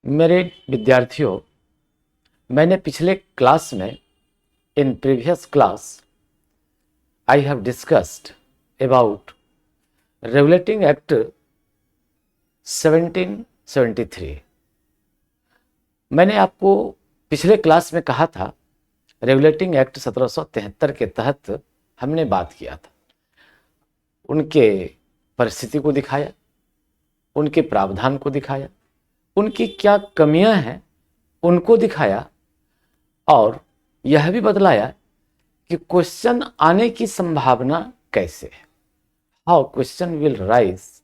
मेरे विद्यार्थियों, मैंने पिछले क्लास में in previous class I have discussed about regulating act 1773। मैंने आपको पिछले क्लास में कहा था रेगुलेटिंग एक्ट 1773 के तहत हमने बात किया था, उनके परिस्थिति को दिखाया, उनके प्रावधान को दिखाया, उनकी क्या कमियां हैं उनको दिखाया और यह भी बतलाया कि क्वेश्चन आने की संभावना कैसे है, हाउ क्वेश्चन विल राइज,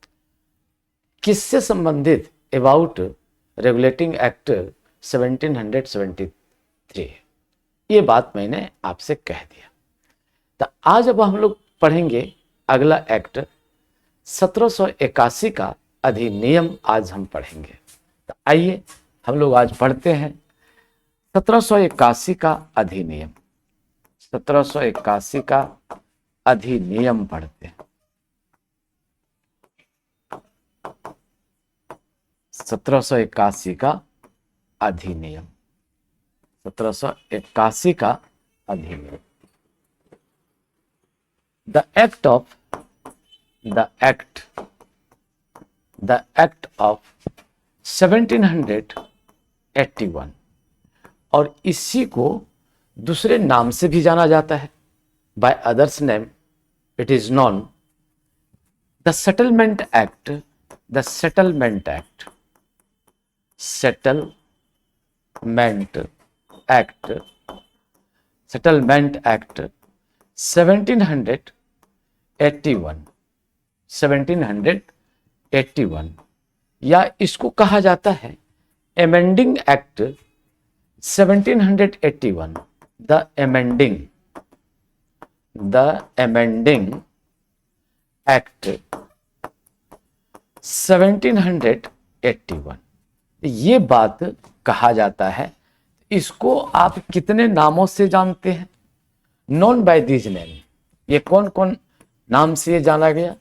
किससे संबंधित अबाउट रेगुलेटिंग एक्ट 1773। ये बात मैंने आपसे कह दिया। तो आज अब हम लोग पढ़ेंगे अगला एक्ट 1781 का अधिनियम आज हम पढ़ेंगे। तो आइए हम लोग आज पढ़ते हैं 1781 का अधिनियम। 1781 का अधिनियम पढ़ते हैं। 1781 का अधिनियम, 1781 का अधिनियम। द एक्ट ऑफ 1781, और इसी को दूसरे नाम से भी जाना जाता है। By others name it is known the settlement act, the settlement act, settlement act, settlement act 1781, 1781, या इसको कहा जाता है एमेंडिंग एक्ट 1781, द एमेंडिंग एक्ट 1781। ये बात कहा जाता है। इसको आप कितने नामों से जानते हैं? Known by these name. ये कौन कौन नाम से ये जाना गया?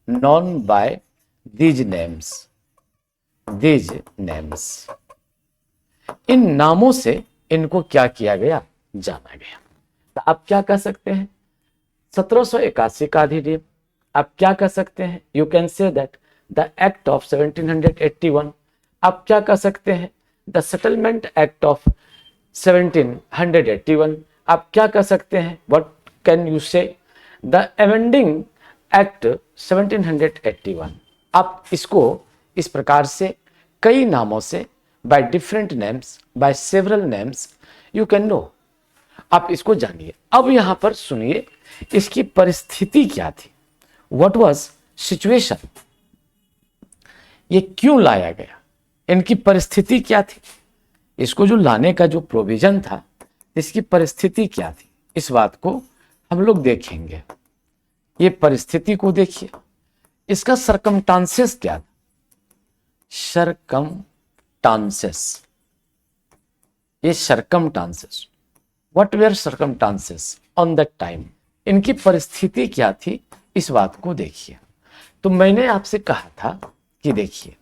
नॉन बाय दीज नेम्स, इन नामों से इनको क्या किया गया? जाना गया। तो आप क्या कह सकते हैं? 1781 का अधिनियम। आप क्या कह सकते हैं? You can say that the act of 1781। आप क्या कह सकते हैं? The settlement act of 1781। आप क्या कह सकते हैं? What can you say? The amending act 1781। आप इसको इस प्रकार से कई नामों से, by different names, by several names, you can know. आप इसको जानिए। अब यहां पर सुनिए इसकी परिस्थिति क्या थी, व्हाट वाज सिचुएशन, ये क्यों लाया गया, इनकी परिस्थिति क्या थी, इसको जो लाने का जो प्रोविजन था इसकी परिस्थिति क्या थी, इस बात को हम लोग देखेंगे। ये परिस्थिति को देखिए, इसका सरकमस्टांसेस क्या था? सरकमस्टांसेस, ये circumstances, what were circumstances on that time, इनकी परिस्थिति क्या थी, इस बात को देखिए। तो मैंने आपसे कहा था कि देखिए,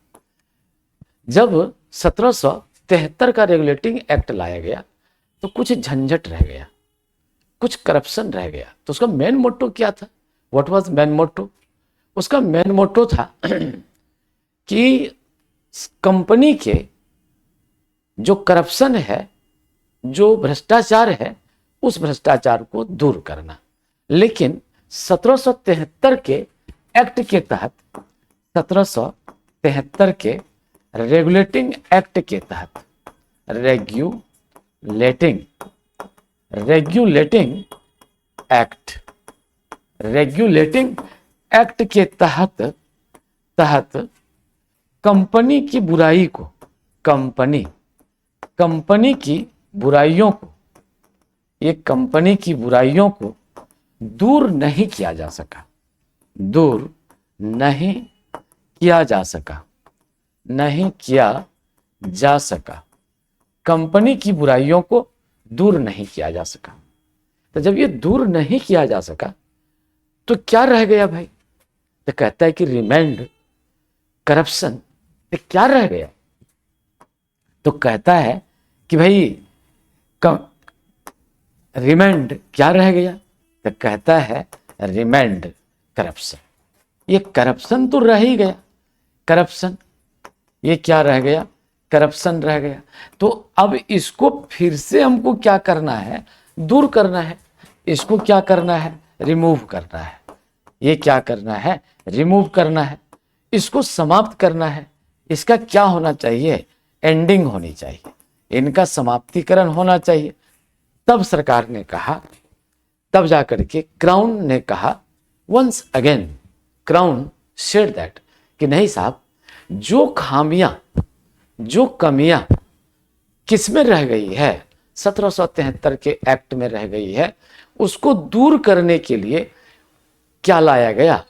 जब 1773 का रेगुलेटिंग एक्ट लाया गया तो कुछ झंझट रह गया, कुछ करप्शन रह गया। तो उसका मेन मोटो क्या था? What was main motto? उसका मेन मोटो था कि कंपनी के जो करप्शन है, जो भ्रष्टाचार है, उस भ्रष्टाचार को दूर करना। लेकिन 1773 के एक्ट के तहत, 1773 के रेगुलेटिंग एक्ट के तहत, रेगुलेटिंग एक्ट के तहत कंपनी की बुराई को, कंपनी की बुराइयों को, ये कंपनी की बुराइयों को दूर नहीं किया जा सका, दूर नहीं किया जा सका, नहीं किया जा सका, कंपनी की बुराइयों को दूर नहीं किया जा सका। तो जब ये दूर नहीं किया जा सका तो क्या रह गया भाई? तो कहता है कि रिमेंड करप्शन। क्या रह गया? तो कहता है कि भाई रिमेंड क्या रह गया, तो कहता है रिमेंड करप्शन। ये करप्शन तो रह ही गया, करप्शन, ये क्या रह गया, करप्शन रह गया। तो अब इसको फिर से हमको क्या करना है, दूर करना है। इसको क्या करना है, रिमूव करना है। ये क्या करना है, रिमूव करना है, इसको समाप्त करना है। इसका क्या होना चाहिए, एंडिंग होनी चाहिए, इनका समाप्तिकरण होना चाहिए। तब सरकार ने कहा, तब जाकर के क्राउन ने कहा, once again crown said that, कि नहीं साहब, जो खामियां, जो कमियां किस में रह गई है, 1773 के एक्ट में रह गई है, उसको दूर करने के लिए क्या लाया गया,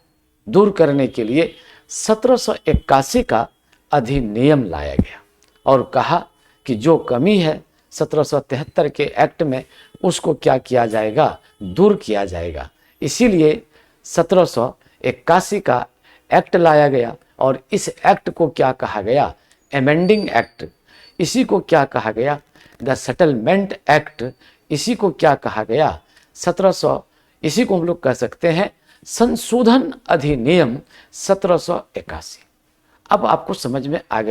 दूर करने के लिए 1781 का अधिनियम लाया गया और कहा कि जो कमी है 1773 के एक्ट में, उसको क्या किया जाएगा, दूर किया जाएगा। इसीलिए 1781 का एक्ट लाया गया और इस एक्ट को क्या कहा गया, एमेंडिंग एक्ट। इसी को क्या कहा गया, द सेटलमेंट एक्ट। इसी को क्या कहा गया, 1700, इसी को हम लोग कह सकते हैं संशोधन अधिनियम 1781। अब आपको समझ में आ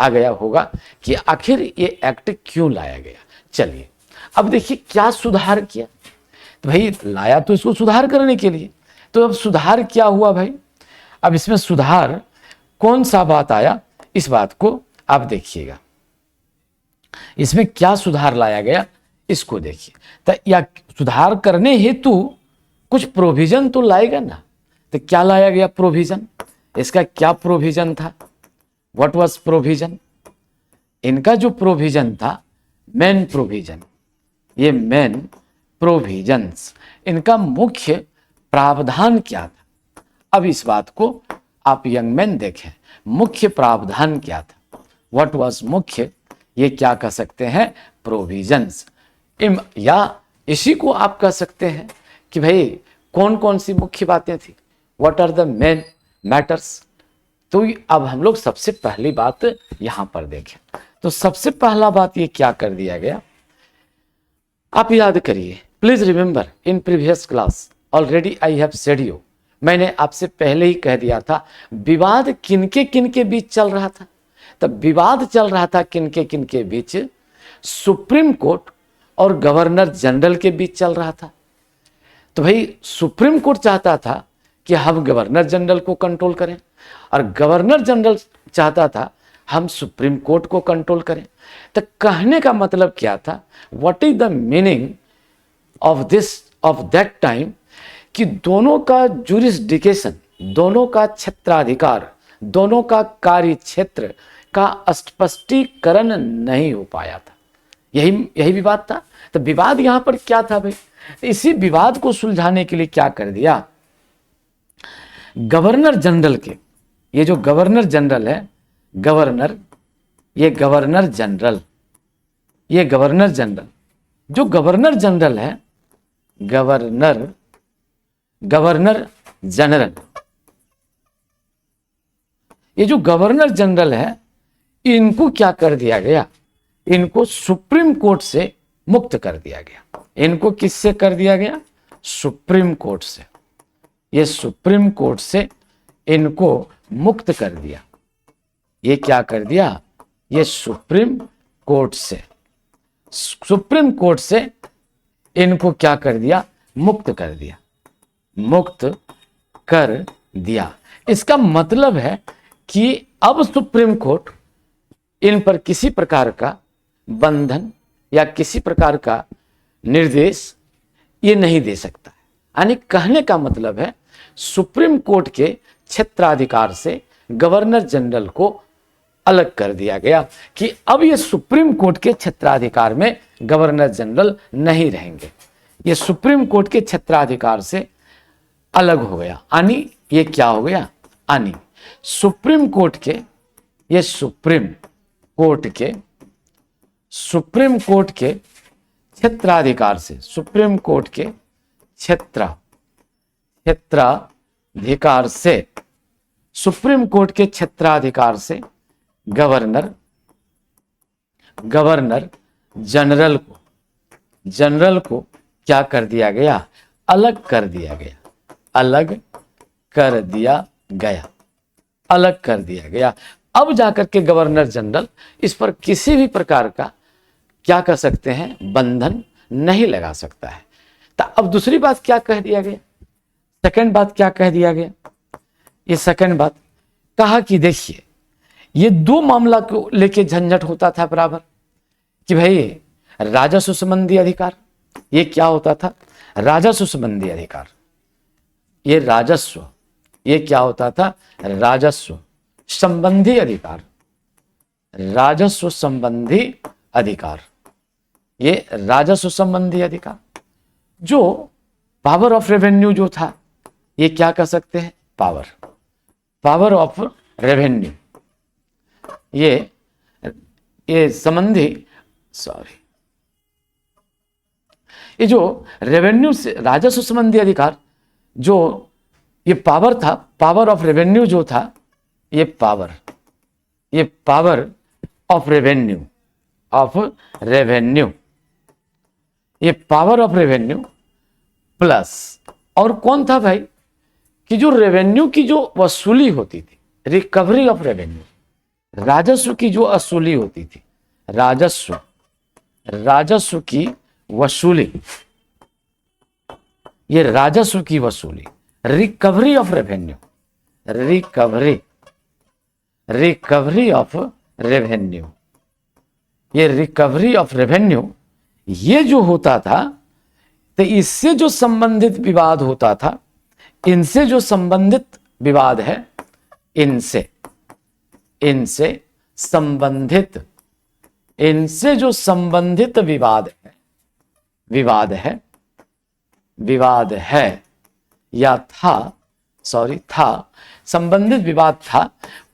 गया होगा कि आखिर ये एक्ट क्यों लाया गया। चलिए अब देखिए क्या सुधार किया। तो भाई लाया तो इसको सुधार करने के लिए, तो अब सुधार क्या हुआ भाई, अब इसमें सुधार कौन सा बात आया, इस बात को आप देखिएगा। इसमें क्या सुधार लाया गया, इसको देखिए। तो या सुधार करने हेतु कुछ प्रोविजन तो लाएगा ना, तो क्या लाया गया प्रोविजन, इसका क्या प्रोविजन था, व्हाट वाज प्रोविजन। इनका जो प्रोविजन था, मेन प्रोविजन, ये मेन प्रोविजंस, इनका मुख्य प्रावधान क्या था। अब इस बात को आप यंग मैन देखें, मुख्य प्रावधान क्या था, व्हाट वाज मुख्य, ये क्या कह सकते हैं, प्रोविजंस। या इसी को आप कह सकते हैं कि भाई कौन कौन सी मुख्य बातें थी, what are the main matters. तो अब हम लोग सबसे पहली बात यहां पर देखें, तो सबसे पहला बात ये क्या कर दिया गया, आप याद करिए, please remember in previous class already I have said you, मैंने आपसे पहले ही कह दिया था विवाद किनके बीच चल रहा था। तब विवाद चल रहा था किनके बीच, सुप्रीम कोर्ट और गवर्नर जनरल के बीच चल रहा था। तो भाई सुप्रीम कोर्ट चाहता था कि हम गवर्नर जनरल को कंट्रोल करें और गवर्नर जनरल चाहता था हम सुप्रीम कोर्ट को कंट्रोल करें। तो कहने का मतलब क्या था, what is the meaning of that time, कि दोनों का जुरिस्डिक्शन, दोनों का क्षेत्राधिकार, दोनों का कार्य क्षेत्र का स्पष्टीकरण नहीं हो पाया था। यही विवाद था। तो विवाद यहां पर क्या था भाई, इसी विवाद को सुलझाने के लिए क्या कर दिया, गवर्नर जनरल के, ये जो गवर्नर जनरल है, गवर्नर, ये गवर्नर जनरल, ये गवर्नर जनरल, जो गवर्नर जनरल है, गवर्नर जनरल, ये जो गवर्नर जनरल है, इनको क्या कर दिया गया, इनको सुप्रीम कोर्ट से मुक्त कर दिया गया। इनको किससे कर दिया गया, सुप्रीम कोर्ट से। ये सुप्रीम कोर्ट से इनको मुक्त कर दिया। ये क्या कर दिया, ये सुप्रीम कोर्ट से इनको क्या कर दिया, मुक्त कर दिया, मुक्त कर दिया। इसका मतलब है कि अब सुप्रीम कोर्ट इन पर किसी प्रकार का बंधन या किसी प्रकार का निर्देश ये नहीं दे सकता है। यानी कहने का मतलब है सुप्रीम कोर्ट के क्षेत्राधिकार से गवर्नर जनरल को अलग कर दिया गया कि अब ये सुप्रीम कोर्ट के क्षेत्राधिकार में गवर्नर जनरल नहीं रहेंगे, ये सुप्रीम कोर्ट के क्षेत्राधिकार से अलग हो गया। यानी ये क्या हो गया, यानी सुप्रीम कोर्ट के, ये सुप्रीम कोर्ट के क्षेत्राधिकार से, सुप्रीम कोर्ट के क्षेत्राधिकार से, सुप्रीम कोर्ट के क्षेत्राधिकार से गवर्नर गवर्नर जनरल को क्या कर दिया गया, अलग कर दिया गया, अलग कर दिया गया, अलग कर दिया गया। अब जाकर के गवर्नर जनरल इस पर किसी भी प्रकार का क्या कर सकते हैं, बंधन नहीं लगा सकता है। तो अब दूसरी बात क्या कह दिया गया, सेकंड बात क्या कह दिया गया, ये सेकंड बात कहा कि देखिए ये दो मामला को लेके झंझट होता था बराबर कि भाई राजस्व संबंधी अधिकार, ये क्या होता था, राजस्व संबंधी अधिकार, ये राजस्व, ये क्या होता था, राजस्व संबंधी अधिकार, राजस्व संबंधी अधिकार, ये राजस्व संबंधी अधिकार। जो पावर ऑफ रेवेन्यू जो था, ये क्या कह सकते हैं, पावर ऑफ रेवेन्यू, ये संबंधी, सॉरी, ये जो रेवेन्यू से राजस्व संबंधी अधिकार, जो ये पावर था, पावर ऑफ रेवेन्यू जो था, ये पावर ऑफ रेवेन्यू, ये पावर ऑफ रेवेन्यू प्लस और कौन था भाई, कि जो रेवेन्यू की जो वसूली होती थी, रिकवरी ऑफ रेवेन्यू, राजस्व की जो वसूली होती थी, राजस्व की वसूली, ये राजस्व की वसूली, recovery of revenue, recovery of revenue, ये रिकवरी ऑफ रेवेन्यू, ये जो होता था, तो इससे जो संबंधित विवाद होता था, इनसे जो संबंधित विवाद है, इनसे जो संबंधित विवाद है या था, संबंधित विवाद था,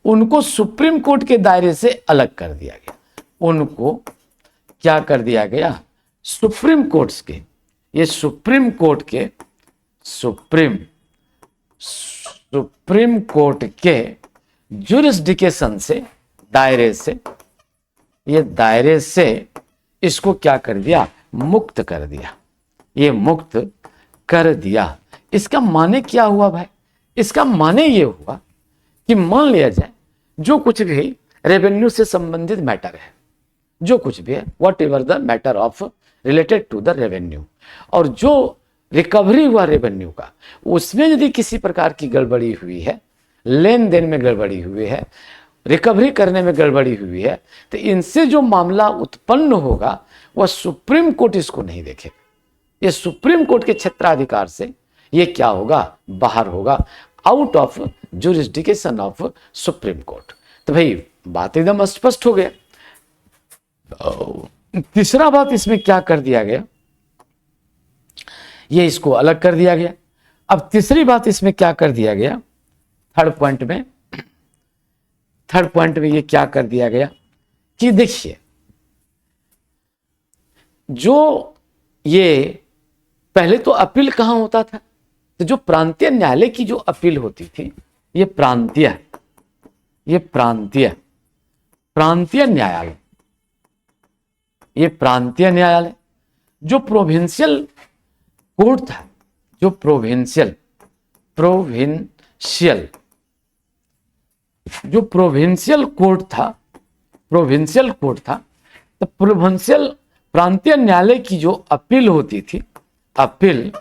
उनको सुप्रीम कोर्ट के दायरे से अलग कर दिया गया। उनको क्या कर दिया गया, सुप्रीम कोर्ट्स के, ये सुप्रीम कोर्ट के जुरिस्डिक्शन से, दायरे से इसको क्या कर दिया, मुक्त कर दिया, ये मुक्त कर दिया। इसका माने क्या हुआ भाई, इसका माने ये हुआ कि मान लिया जाए जो कुछ भी रेवेन्यू से संबंधित मैटर है, जो कुछ भी है, whatever the matter of related to the revenue, और जो रिकवरी हुआ रेवेन्यू का, उसमें यदि किसी प्रकार की गड़बड़ी हुई है, लेन देन में गड़बड़ी हुई है, रिकवरी करने में गड़बड़ी हुई है, तो इनसे जो मामला उत्पन्न होगा वह सुप्रीम कोर्ट इसको नहीं देखेगा। ये सुप्रीम कोर्ट के क्षेत्राधिकार से ये क्या होगा, बाहर होगा, out of jurisdiction of supreme court. तो भाई बात एकदम स्पष्ट हो गया। तीसरा बात इसमें क्या कर दिया गया, ये इसको अलग कर दिया गया। अब तीसरी बात इसमें क्या कर दिया गया, थर्ड पॉइंट में ये क्या कर दिया गया कि देखिए, जो ये पहले तो अपील कहां होता था, तो जो प्रांतीय न्यायालय की जो अपील होती थी, ये प्रांतीय न्यायालय, ये प्रांतीय न्यायालय, जो प्रोविंशियल कोर्ट था, जो प्रोविंशियल कोर्ट था, तो प्रोविंशियल प्रांतीय न्यायालय की जो अपील होती थी, अपील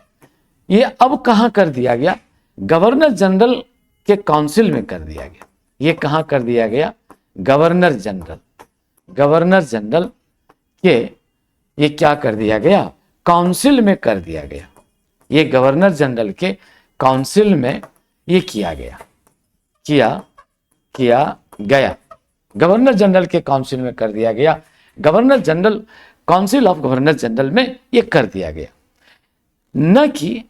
ये अब कहां कर दिया गया, गवर्नर जनरल के काउंसिल में कर दिया गया। ये कहां कर दिया गया, गवर्नर जनरल के, ये क्या कर दिया गया, काउंसिल में कर दिया गया। ये गवर्नर जनरल के काउंसिल में ये किया गया, गवर्नर जनरल के काउंसिल में कर दिया गया, governor general, council of governor general में ये कर दिया गया। न कि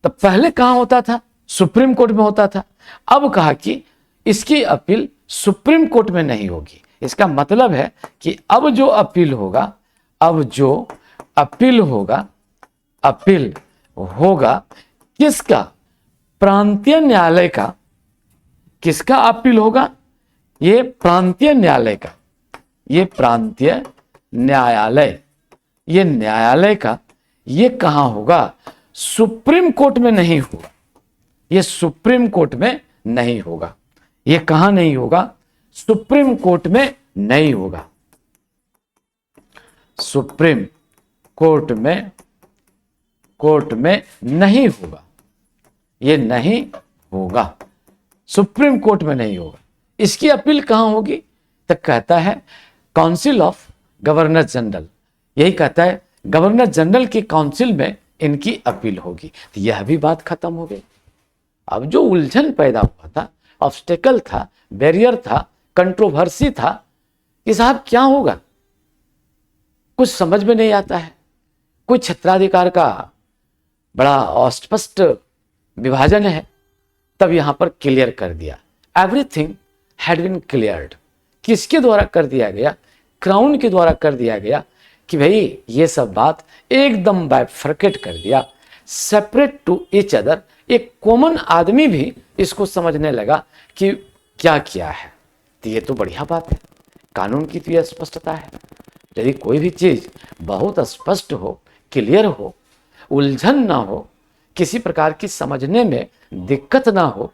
तो पहले कहां होता था, सुप्रीम कोर्ट में होता था। अब कहा कि इसकी अपील सुप्रीम कोर्ट में नहीं होगी। इसका मतलब है कि अब जो अपील होगा किसका, प्रांतीय न्यायालय का। किसका अपील होगा, ये प्रांतीय न्यायालय का, ये प्रांतीय न्यायालय, ये न्यायालय का ये कहां होगा? सुप्रीम कोर्ट में नहीं होगा, ये सुप्रीम कोर्ट में नहीं होगा। ये कहां नहीं होगा? सुप्रीम कोर्ट में नहीं होगा। सुप्रीम कोर्ट में नहीं होगा, ये नहीं होगा, सुप्रीम कोर्ट में नहीं होगा। इसकी अपील कहां होगी? तो कहता है काउंसिल ऑफ गवर्नर जनरल, यही कहता है गवर्नर जनरल की काउंसिल में इनकी अपील होगी। तो यह भी बात खत्म हो गई। अब जो उलझन पैदा हुआ था, ऑब्स्टेकल था, बैरियर था, कंट्रोवर्सी था कि साहब क्या होगा, कुछ समझ में नहीं आता है। कोई क्षेत्राधिकार का बड़ा अस्पष्ट विभाजन है, तब यहां पर क्लियर कर दिया। Everything had been cleared. किसके द्वारा कर दिया गया? क्राउन के द्वारा कर दिया गया कि भाई ये सब बात एकदम बाइफरकेट कर दिया, सेपरेट टू ईच अदर। एक कॉमन आदमी भी इसको समझने लगा कि क्या किया है। तो ये तो बढ़िया बात है, कानून की तो यह स्पष्टता है। यदि कोई भी चीज बहुत स्पष्ट हो, क्लियर हो, उलझन ना हो, किसी प्रकार की समझने में दिक्कत ना हो,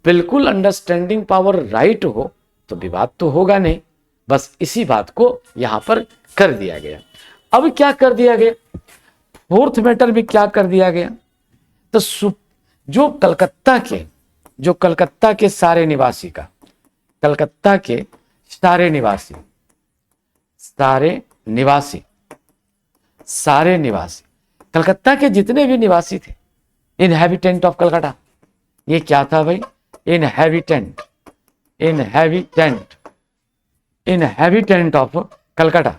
बिल्कुल अंडरस्टैंडिंग पावर राइट हो, तो विवाद तो होगा नहीं। बस इसी बात को यहां पर कर दिया गया। अब क्या कर दिया गया? फोर्थ मैटर में क्या कर दिया गया? तो जो कलकत्ता के सारे निवासी का, कलकत्ता के सारे निवासी, कलकत्ता के जितने भी निवासी थे, इनहैबिटेंट ऑफ कलकत्ता, ये क्या था भाई? इनहैबिटेंट ऑफ कलकत्ता,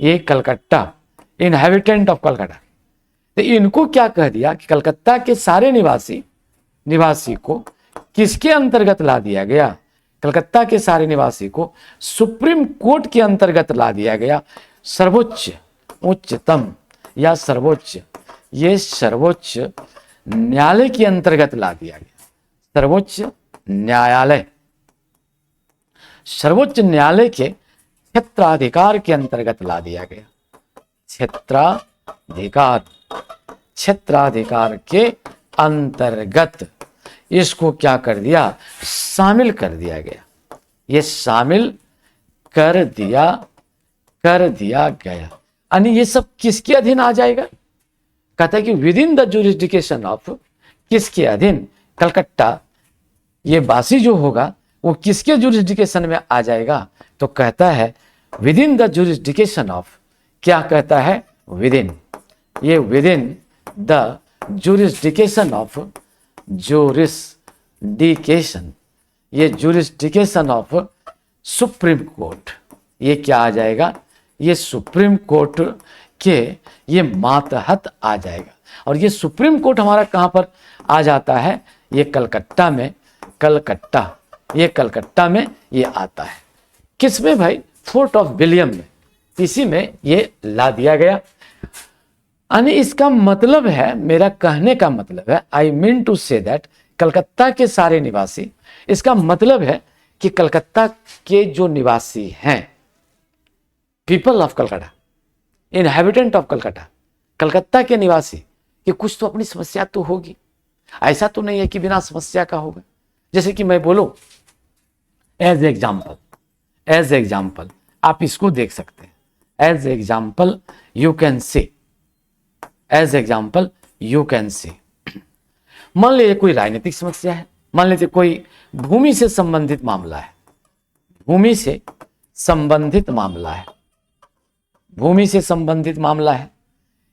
ये कलकत्ता, इनहैबिटेंट ऑफ कलकत्ता। तो इनको क्या कह दिया कि कलकत्ता के सारे निवासी को किसके अंतर्गत ला दिया गया? कलकत्ता के सारे निवासी को सुप्रीम कोर्ट के अंतर्गत ला दिया गया। सर्वोच्च, उच्चतम या सर्वोच्च, ये सर्वोच्च न्यायालय के अंतर्गत ला दिया गया। सर्वोच्च न्यायालय के क्षेत्राधिकार के अंतर्गत ला दिया गया। क्षेत्राधिकार के अंतर्गत इसको क्या कर दिया? शामिल कर दिया गया। ये शामिल कर दिया गया। यानी ये सब किसके अधीन आ जाएगा? कहता है कि with in the jurisdiction of, किसके अधीन? कलकत्ता, ये बासी जो होगा वो किसके जुरिस्डिक्शन में आ जाएगा? तो कहता है with in the jurisdiction of, क्या कहता है? With in the jurisdiction of, jurisdiction of supreme court. ये क्या आ जाएगा? ये सुप्रीम कोर्ट के ये मातहत आ जाएगा। और ये सुप्रीम कोर्ट हमारा कहां पर आ जाता है? ये कलकत्ता में, ये कलकत्ता में ये आता है। किसमें भाई? फोर्ट ऑफ विलियम में, इसी में ये ला दिया गया। यानी इसका मतलब है, मेरा कहने का मतलब है, I mean to say that, Calcutta के सारे निवासी, इसका मतलब है कि कलकत्ता के जो निवासी हैं, people of Calcutta, inhabitant of Calcutta, Calcutta के निवासी, कि कुछ तो अपनी समस्या तो होगी। ऐसा तो नहीं है कि बिना समस्या का होगा। जैसे कि मैं बोलूं, एज एग्जाम्पल आप इसको देख सकते हैं। As example you can see, मान लीजिए कोई राजनीतिक समस्या है, मान लीजिए कोई भूमि से संबंधित मामला है, भूमि से संबंधित मामला है,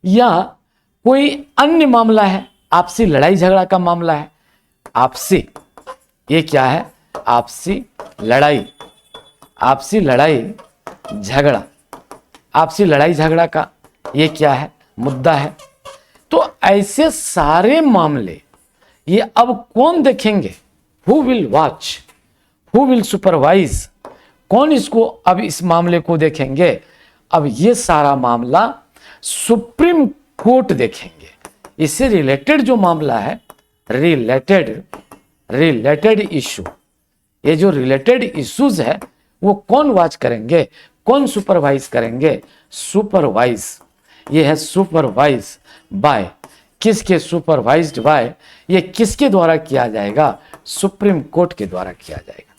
या कोई अन्य मामला है, आपसी लड़ाई झगड़ा का मामला है। आपसी, ये क्या है? आपसी लड़ाई झगड़ा का ये क्या है? मुद्दा है। तो ऐसे सारे मामले ये अब कौन देखेंगे? Who will watch, who will supervise? कौन इसको अब इस मामले को देखेंगे? अब ये सारा मामला सुप्रीम कोर्ट देखेंगे। इससे रिलेटेड जो मामला है, रिलेटेड इशू, ये जो रिलेटेड इश्यूज है वो कौन वॉच करेंगे? कौन सुपरवाइज करेंगे? सुपरवाइज, ये है सुपरवाइज बाय, किसके? सुपरवाइज्ड बाय, ये किसके द्वारा किया जाएगा? सुप्रीम कोर्ट के द्वारा किया जाएगा।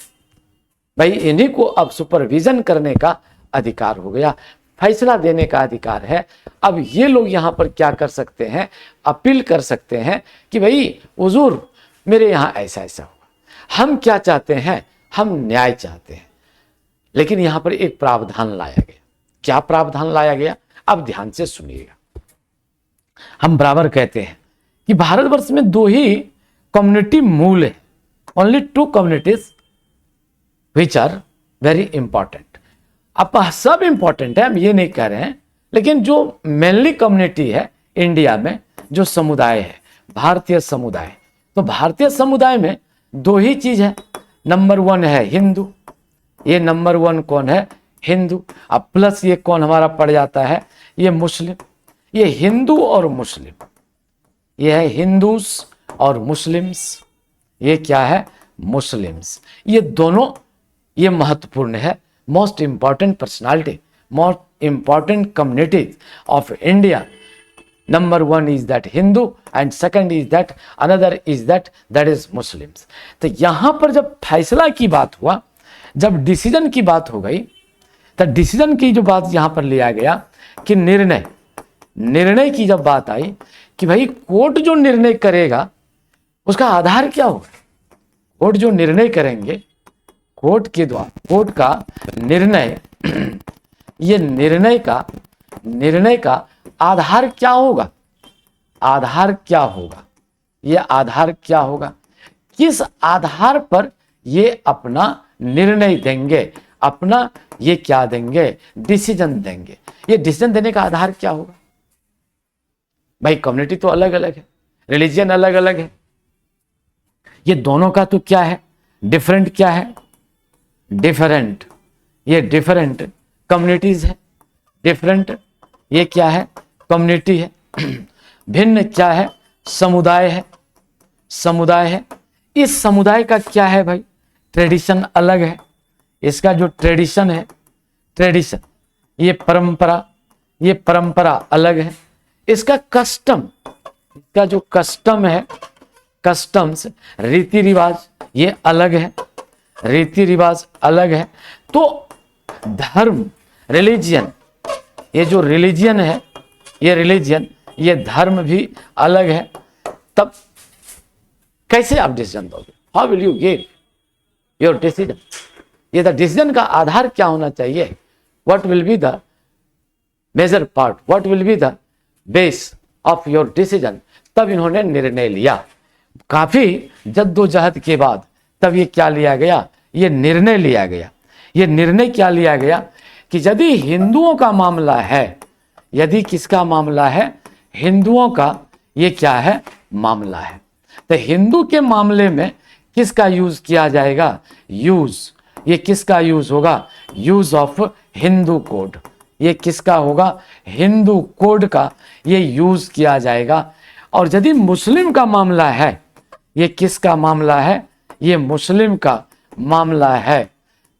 भाई इन्हीं को अब सुपरविजन करने का अधिकार हो गया, फैसला देने का अधिकार है। अब ये लोग यहां पर क्या कर सकते हैं? अपील कर सकते हैं कि भाई हुजूर मेरे यहां ऐसा ऐसा हुआ, हम क्या चाहते हैं? हम न्याय चाहते हैं। लेकिन यहां पर एक प्रावधान लाया गया। क्या प्रावधान लाया गया? अब ध्यान से सुनिएगा। हम बराबर कहते हैं कि भारतवर्ष में दो ही कम्युनिटी मूल है, only two communities which are very important. अब सब इंपॉर्टेंट है, हम ये नहीं कह रहे हैं, लेकिन जो मेनली कम्युनिटी है इंडिया में, जो समुदाय है, भारतीय समुदाय, तो भारतीय समुदाय में दो ही चीज है। नंबर 1 है हिंदू, ये नंबर 1 कौन है? हिंदू। अब प्लस ये कौन हमारा पड़ जाता है? ये मुस्लिम। ये हिंदू और मुस्लिम, ये है हिंदूस और मुस्लिम्स, ये क्या है? मुस्लिम्स। ये दोनों ये महत्वपूर्ण है। Most important personality, most important community of India. Number 1 is that Hindu and second is that another is that is Muslims. तो यहां पर जब फैसला की बात हुआ, जब डिसीजन की बात हो गई, तो डिसीजन की जो बात यहां पर लिया गया कि निर्णय की जब बात आई कि भाई कोर्ट जो निर्णय करेगा उसका आधार क्या होगा? कोर्ट जो निर्णय करेंगे, कोर्ट के द्वारा, कोर्ट का निर्णय, ये निर्णय का आधार क्या होगा? आधार क्या होगा? ये आधार क्या होगा? किस आधार पर ये अपना निर्णय देंगे, अपना ये क्या देंगे? डिसीजन देंगे। ये डिसीजन देने का आधार क्या होगा? भाई कम्युनिटी तो अलग अलग है, रिलीजियन अलग अलग है, ये दोनों का तो क्या है? डिफरेंट क्या है? डिफरेंट, ये डिफरेंट कम्युनिटीज है। डिफरेंट ये क्या है? कम्युनिटी है। भिन्न क्या है? समुदाय है। समुदाय है। इस समुदाय का क्या है भाई? ट्रेडिशन अलग है। इसका जो ट्रेडिशन है, ट्रेडिशन, ये परंपरा अलग है। इसका कस्टम, इसका जो कस्टम है, कस्टम्स, रीति रिवाज, ये अलग है। रीति रिवाज अलग है। तो धर्म, रिलीजियन, ये जो रिलीजियन है, ये रिलीजियन, ये धर्म भी अलग है। तब कैसे आप डिसीजन दोगे? How will you give your decision? ये डिसीजन का आधार क्या होना चाहिए? What will be the major part, what will be the base of your decision? तब इन्होंने निर्णय लिया। काफी जद्दोजहद के बाद तब ये क्या लिया गया? ये निर्णय लिया गया। ये निर्णय क्या लिया गया कि यदि हिंदुओं का मामला है, यदि किसका मामला है? हिंदुओं का ये क्या है? मामला है। तो हिंदू के मामले में किसका यूज किया जाएगा? ये किसका यूज होगा? Use of Hindu code. ये किसका होगा? हिंदू कोड का ये यूज किया जाएगा। और यदि मुस्लिम का मामला है, ये किसका मामला है? ये मुस्लिम का मामला है,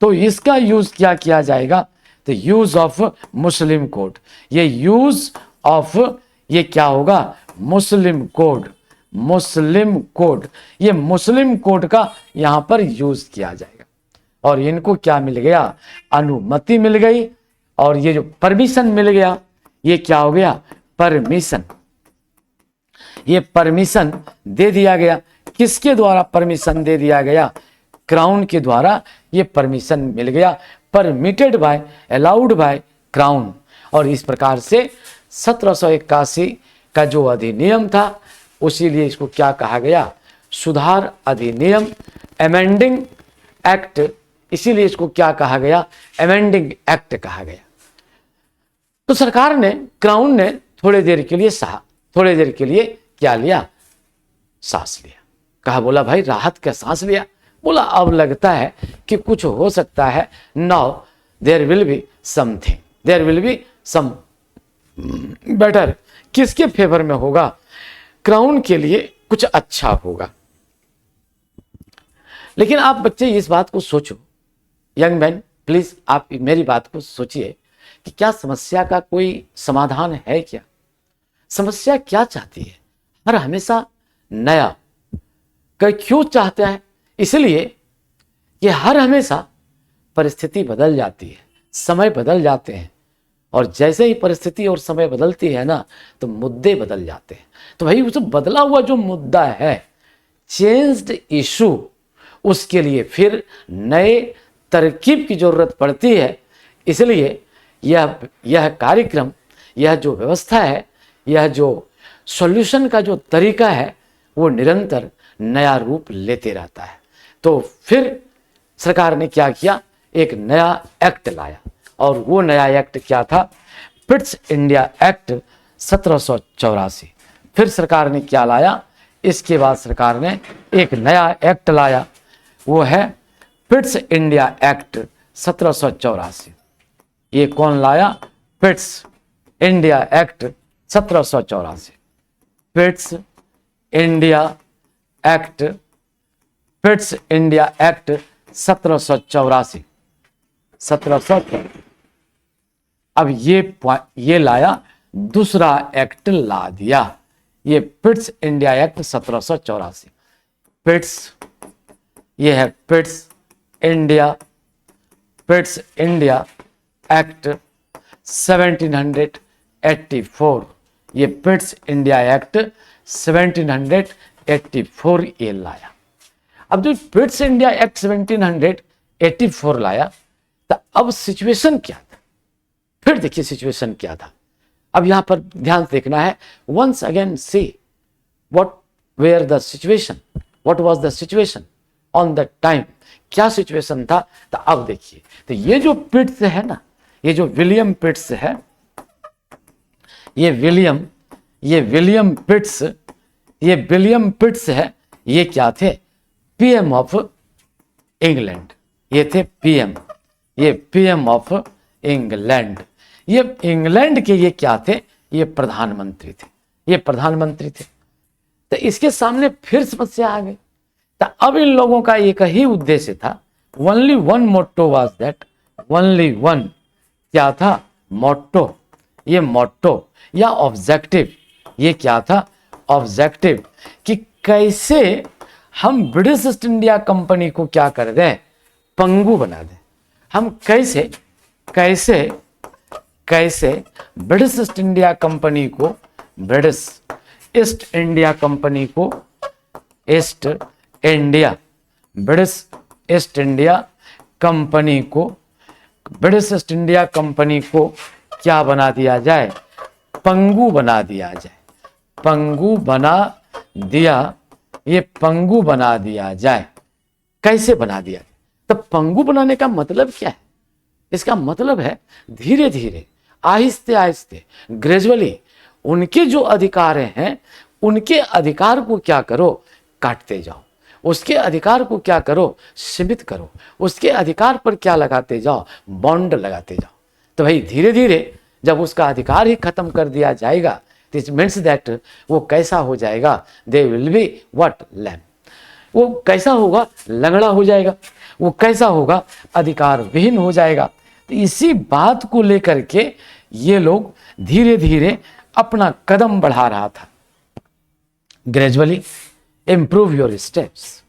तो इसका यूज क्या किया जाएगा? तो यूज ऑफ मुस्लिम कोड। ये यूज ऑफ ये क्या होगा? मुस्लिम कोड। मुस्लिम कोड, ये मुस्लिम कोड का यहां पर यूज किया जाएगा। और इनको क्या मिल गया? अनुमति मिल गई। और ये जो परमिशन मिल गया, ये क्या हो गया? परमिशन। ये परमिशन दे दिया गया। किसके द्वारा परमिशन दे दिया गया? क्राउन के द्वारा ये परमिशन मिल गया। Permitted by, allowed by crown. और इस प्रकार से 1781 का जो अधिनियम था, उसीलिए इसको क्या कहा गया? सुधार अधिनियम, अमेंडिंग एक्ट। इसीलिए इसको क्या कहा गया? अमेंडिंग एक्ट कहा गया। तो सरकार ने, क्राउन ने थोड़ी देर के लिए क्या लिया? सांस लिया। कहा, बोला भाई राहत का सांस लिया। बोला अब लगता है कि कुछ हो सकता है। Now there will be something, there will be some better. किसके फेवर में होगा? क्राउन के लिए कुछ अच्छा होगा। लेकिन आप बच्चे इस बात को सोचो, यंग मैन प्लीज आप मेरी बात को सोचिए कि क्या समस्या का कोई समाधान है क्या? समस्या क्या चाहती है? हर हमेशा नया क्यों चाहता है? इसलिए कि हर हमेशा परिस्थिति बदल जाती है, समय बदल जाते हैं, और जैसे ही परिस्थिति और समय बदलती है ना, तो मुद्दे बदल जाते हैं। तो भाई उस बदला हुआ जो मुद्दा है, चेंज्ड इशू, उसके लिए फिर नए तरकीब की जरूरत पड़ती है। इसलिए यह कार्यक्रम, यह जो व्यवस्था है, यह जो सॉल्यूशन का जो तरीका है, वो निरंतर नया रूप लेते रहता है। तो फिर सरकार ने क्या किया? एक नया एक्ट लाया, और वो नया एक्ट क्या था? Fits India act 1784। फिर सरकार ने क्या लाया? इसके बाद सरकार ने एक नया एक्ट लाया, वो है फिट्स इंडिया एक्ट 1784। ये कौन लाया? Fits India act 1784। Fits India act, fits India act 1784। 1784। अब ये लाया, दूसरा एक्ट ला दिया, ये फिट्स इंडिया एक्ट 1784। फिट्स, ये है फिट्स इंडिया एक्ट 1784। ये फिट्स इंडिया एक्ट 1784 ये लाया। अब जो फिट्स इंडिया एक्ट 1784 लाया, तो अब सिचुएशन क्या था? फिर देखिए सिचुएशन क्या था। अब यहां पर ध्यान से देखना है। Once again see what were the situation, what was the situation on the time. क्या सिचुएशन था? तो अब देखिए, तो ये जो पिट्स है ना, ये जो विलियम पिट्स है, ये विलियम पिट्स है, ये क्या थे? PM of England. ये थे पीएम, ये पीएम ऑफ इंग्लैंड। ये इंग्लैंड के ये क्या थे? ये प्रधानमंत्री थे, ये प्रधानमंत्री थे। तो इसके सामने फिर समस्या आ गई। तो अब इन लोगों का एक ही उद्देश्य था, only one motto was that, only one क्या था? मोटो। ये मोटो या ऑब्जेक्टिव, ये क्या था? ऑब्जेक्टिव, कि कैसे हम ब्रिटिश ईस्ट इंडिया कंपनी को क्या कर दें? पंगु बना दें। हम कैसे ब्रिटिश ईस्ट इंडिया कंपनी को, ब्रिटिश ईस्ट इंडिया कंपनी को, ब्रिटिश ईस्ट इंडिया कंपनी को क्या बना दिया जाए? पंगु बना दिया जाए। पंगु बना दिया, ये पंगु बना दिया जाए। कैसे बना दिया? तो पंगु बनाने का मतलब क्या है? इसका मतलब है धीरे धीरे, आहिस्ते आहिस्ते, ग्रेजुअली उनके जो अधिकार हैं, उनके अधिकार को क्या करो? काटते जाओ। उसके अधिकार को क्या करो? सीमित करो। उसके अधिकार पर क्या लगाते जाओ? बॉन्ड लगाते जाओ। तो भाई धीरे धीरे जब उसका अधिकार ही खत्म कर दिया जाएगा, दिस मीन्स दैट वो कैसा हो जाएगा? They will be what? Lame. वो कैसा होगा? लंगड़ा हो जाएगा। वो कैसा होगा? अधिकार विहीन हो जाएगा। तो इसी बात को लेकर के ये लोग धीरे धीरे अपना कदम बढ़ा रहा था। Gradually improve your steps.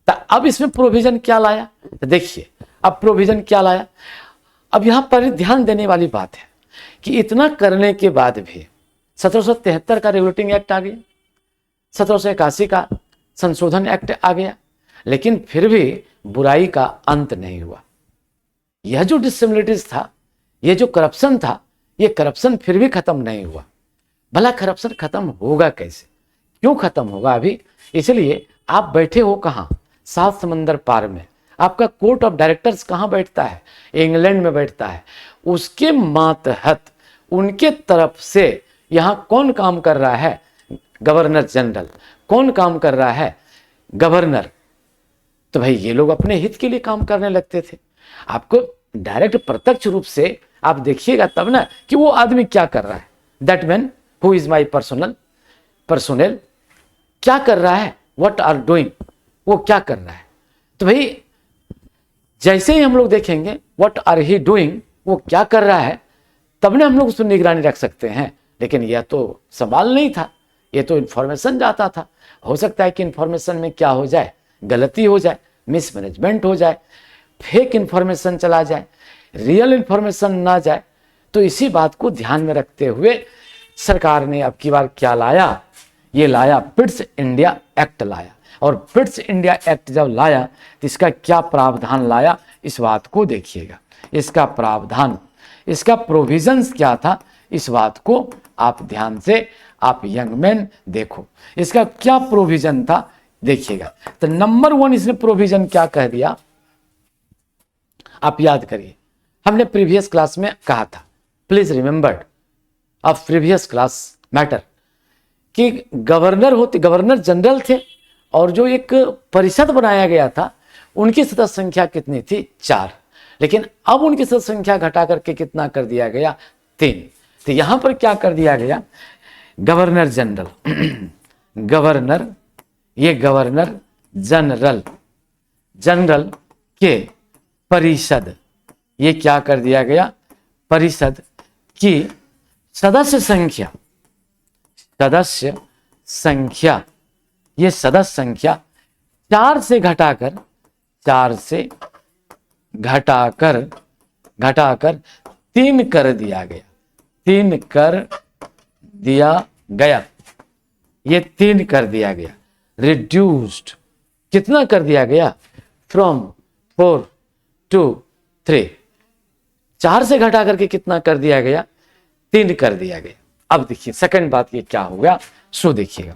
तो अब इसमें प्रोविजन क्या लाया? तो देखिए अब प्रोविजन क्या लाया। अब यहां पर ध्यान देने वाली बात है कि इतना करने के बाद भी 1773 का रेगुलेटिंग एक्ट आ गया, 1781 का संशोधन एक्ट आ गया, लेकिन फिर भी बुराई का अंत नहीं हुआ। यह जो डिससिमिलरिटीज था, ये जो करप्शन था, ये करप्शन फिर भी खत्म नहीं हुआ। भला करप्शन खत्म होगा कैसे? क्यों खत्म होगा? अभी इसलिए आप बैठे हो कहाँ? सात समंदर पार में। आपका कोर्ट ऑफ डायरेक्टर्स कहाँ बैठता है? इंग्लैंड में बैठता है। उसके मातहत उनके तरफ से यहाँ कौन काम कर रहा है? Governor general. कौन काम कर रहा है? गवर्नर। तो भाई ये लोग अपने हित के लिए काम करने लगते थे। आपको डायरेक्ट प्रत्यक्ष रूप से आप देखिएगा तब ना कि वो आदमी क्या कर रहा है। That man who is my personnel क्या कर रहा है? व्हाट आर डूइंग, वो क्या कर रहा है? तो भाई जैसे ही हम लोग देखेंगे व्हाट आर ही डूइंग, वो क्या कर रहा है, तब ने हम लोग उसमें निगरानी रख सकते हैं। लेकिन यह तो सवाल नहीं था, ये तो इन्फॉर्मेशन जाता था। हो सकता है कि इन्फॉर्मेशन में क्या हो जाए, गलती हो जाए, मिसमैनेजमेंट हो जाए, फेक इन्फॉर्मेशन चला जाए, रियल इन्फॉर्मेशन ना जाए। तो इसी बात को ध्यान में रखते हुए सरकार ने अब की बार क्या लाया, ये लाया पिट्स इंडिया एक्ट लाया। और पिट्स इंडिया एक्ट जब लाया तो इसका क्या प्रावधान लाया, इस बात को देखिएगा। इसका प्रावधान, इसका प्रोविजंस क्या था, इस बात को आप ध्यान से, आप यंग मैन देखो इसका क्या प्रोविजन था, देखिएगा। तो नंबर 1 इसने प्रोविजन क्या कह दिया, आप याद करिए, हमने प्रीवियस क्लास में कहा था, please remembered of previous class matter, कि गवर्नर जनरल थे और जो एक परिषद बनाया गया था उनकी सदस्य संख्या कितनी थी, 4। लेकिन अब उनकी सदस्य संख्या घटा करके कितना कर दिया गया, 3। तो यहां पर क्या कर दिया गया, गवर्नर जनरल गवर्नर, ये गवर्नर जनरल के परिषद, ये क्या कर दिया गया, परिषद की सदस्य संख्या, ये सदस्य संख्या 4 से घटाकर 3 कर दिया गया, 3 कर दिया गया, ये 3 कर दिया गया। रिड्यूस्ड कितना कर दिया गया, फ्रॉम 4 to 3, 4 से घटा करके कितना कर दिया गया, 3 कर दिया गया। अब देखिए सेकंड बात ये क्या हो गया, सो देखिएगा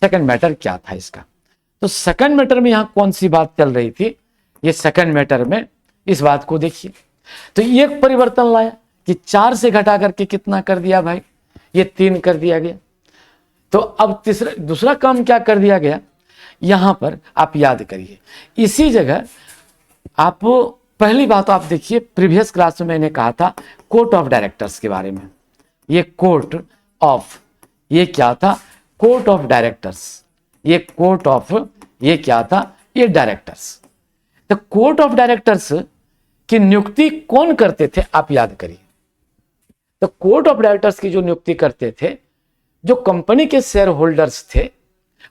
सेकंड मैटर क्या था इसका। तो सेकंड मैटर में यहां कौन सी बात चल रही थी, ये सेकंड मैटर में इस बात को देखिए। तो ये परिवर्तन लाया कि 4 से घटा करके कितना कर दिया भाई, ये 3 कर दिया गया। तो अब दूसरा काम क्या कर दिया गया, यहां पर आप याद करिए, इसी जगह आप पहली बात आप देखिए, प्रीवियस क्लास में मैंने कहा था कोर्ट ऑफ डायरेक्टर्स के बारे में। ये कोर्ट ऑफ, ये क्या था, कोर्ट ऑफ डायरेक्टर्स, ये कोर्ट ऑफ, ये क्या था, ये डायरेक्टर्स। तो कोर्ट ऑफ डायरेक्टर्स की नियुक्ति कौन करते थे, आप याद करिए। तो कोर्ट ऑफ डायरेक्टर्स की जो नियुक्ति करते थे, जो कंपनी के शेयर होल्डर्स थे,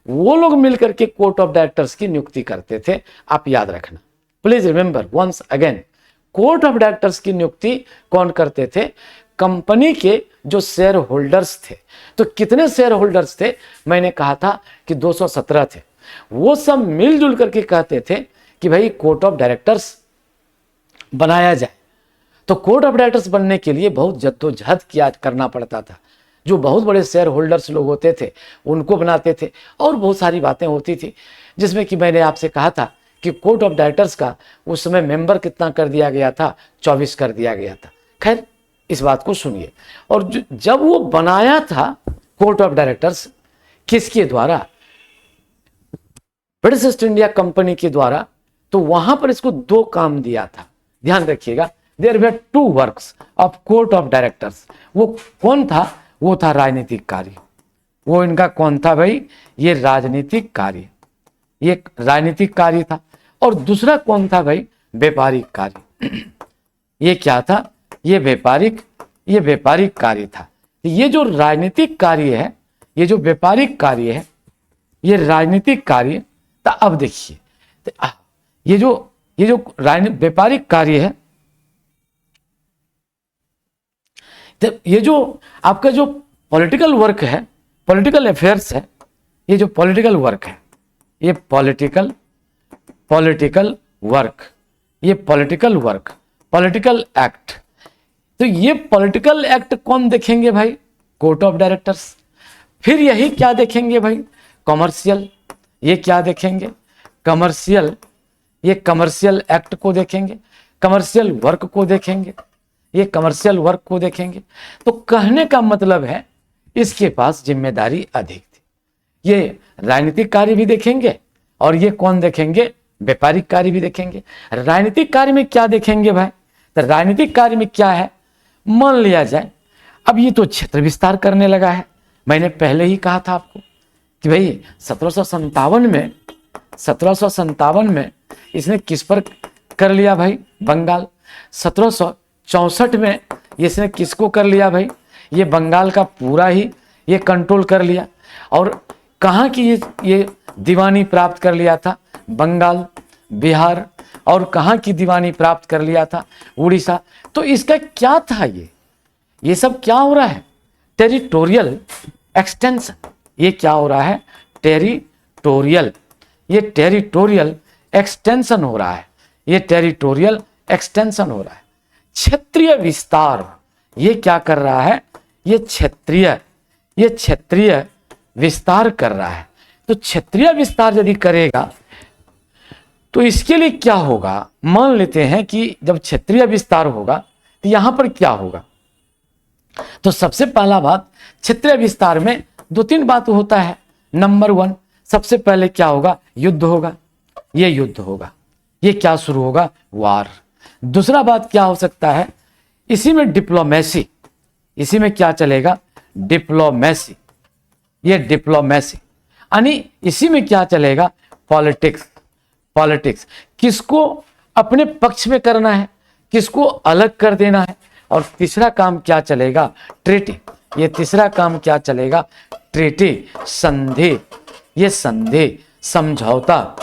वो लोग मिलकर के कोर्ट ऑफ डायरेक्टर्स की नियुक्ति करते थे, आप याद रखना। Please remember once again, court of directors की नियुक्ति कौन करते थे, कंपनी के जो शेयर होल्डर्स थे। तो कितने शेयर होल्डर्स थे, मैंने कहा था कि 217 थे। वो सब मिलजुल करके कहते थे कि भाई कोर्ट ऑफ डायरेक्टर्स बनाया जाए। तो कोर्ट ऑफ डायरेक्टर्स बनने के लिए बहुत जद्दोजहद किया करना पड़ता था। जो बहुत बड़े शेयर होल्डर्स लोग होते थे उनको बनाते थे, और बहुत सारी बातें होती थी, जिसमें कि मैंने आपसे कहा था कि कोर्ट ऑफ डायरेक्टर्स का उस समय मेंबर कितना कर दिया गया था, 24 कर दिया गया था। खैर इस बात को सुनिए। और जब वो बनाया था कोर्ट ऑफ डायरेक्टर्स, किसके द्वारा, ब्रिटिश ईस्ट इंडिया कंपनी के द्वारा, तो वहां पर इसको 2 काम दिया था, ध्यान रखिएगा। There were 2 works of court of directors. वो कौन था, वो था राजनीतिक कार्य। वो इनका कौन था भाई, ये राजनीतिक कार्य, ये राजनीतिक कार्य था। और दूसरा कौन था भाई, व्यापारिक कार्य। ये क्या था, ये व्यापारिक कार्य था। ये जो राजनीतिक कार्य है, ये जो व्यापारिक कार्य है, ये राजनीतिक कार्य। तो अब देखिए, ये जो व्यापारिक कार्य है, तो ये जो आपका जो पॉलिटिकल वर्क है, पॉलिटिकल अफेयर्स है, ये जो पॉलिटिकल वर्क है, ये पॉलिटिकल वर्क, ये पॉलिटिकल एक्ट। तो ये पॉलिटिकल एक्ट कौन देखेंगे भाई, कोर्ट ऑफ डायरेक्टर्स। फिर यही क्या देखेंगे भाई, कॉमर्शियल, ये क्या देखेंगे, कमर्शियल, ये कमर्शियल एक्ट को देखेंगे, कमर्शियल वर्क को देखेंगे, ये कमर्शियल वर्क को देखेंगे। तो कहने का मतलब है इसके पास जिम्मेदारी अधिक थी। ये राजनीतिक कार्य भी देखेंगे और ये कौन देखेंगे, व्यापारिक कार्य भी देखेंगे। राजनीतिक कार्य में क्या देखेंगे भाई, तो राजनीतिक कार्य में क्या है, मान लिया जाए अब ये तो क्षेत्र विस्तार करने लगा है। मैंने पहले ही कहा था आपको कि भाई 1757 में इसने किस पर कर लिया भाई? बंगाल। 1764 में इसने किसको कर लिया भाई? ये बंगाल का पूरा ही ये कंट्रोल कर लिया। और कहाँ की ये दीवानी प्राप्त कर लिया था? बंगाल, बिहार, और कहाँ की दीवानी प्राप्त कर लिया था? उड़ीसा। तो इसका क्या था? ये सब क्या हो रहा है? Territorial extension. ये क्या हो रहा है? टेरिटोरियल, ये टेरिटोरियल एक्सटेंशन हो रहा है। ये टेरिटोरियल एक्सटेंशन हो रहा है। क्षेत्रीय विस्तार, ये क्या कर रहा है? ये क्षेत्रीय विस्तार कर रहा है। तो क्षेत्रीय विस्तार यदि करेगा तो इसके लिए क्या होगा? मान लेते हैं कि जब क्षेत्रीय विस्तार होगा तो यहां पर क्या होगा? तो सबसे पहला बात, क्षेत्रीय विस्तार में 2-3 बात होता है। नंबर 1, सबसे पहले क्या होगा? युद्ध होगा। ये युद्ध होगा, ये क्या शुरू होगा? वार। दूसरा बात क्या हो सकता है? इसी में डिप्लोमेसी, इसी में क्या चलेगा? डिप्लोमेसी। ये डिप्लोमेसी यानी इसी में क्या चलेगा? पॉलिटिक्स। पॉलिटिक्स, किसको अपने पक्ष में करना है, किसको अलग कर देना है। और तीसरा काम क्या चलेगा? ट्रीटी। ये तीसरा काम क्या चलेगा? ट्रीटी, संधि। ये संधि, समझौता।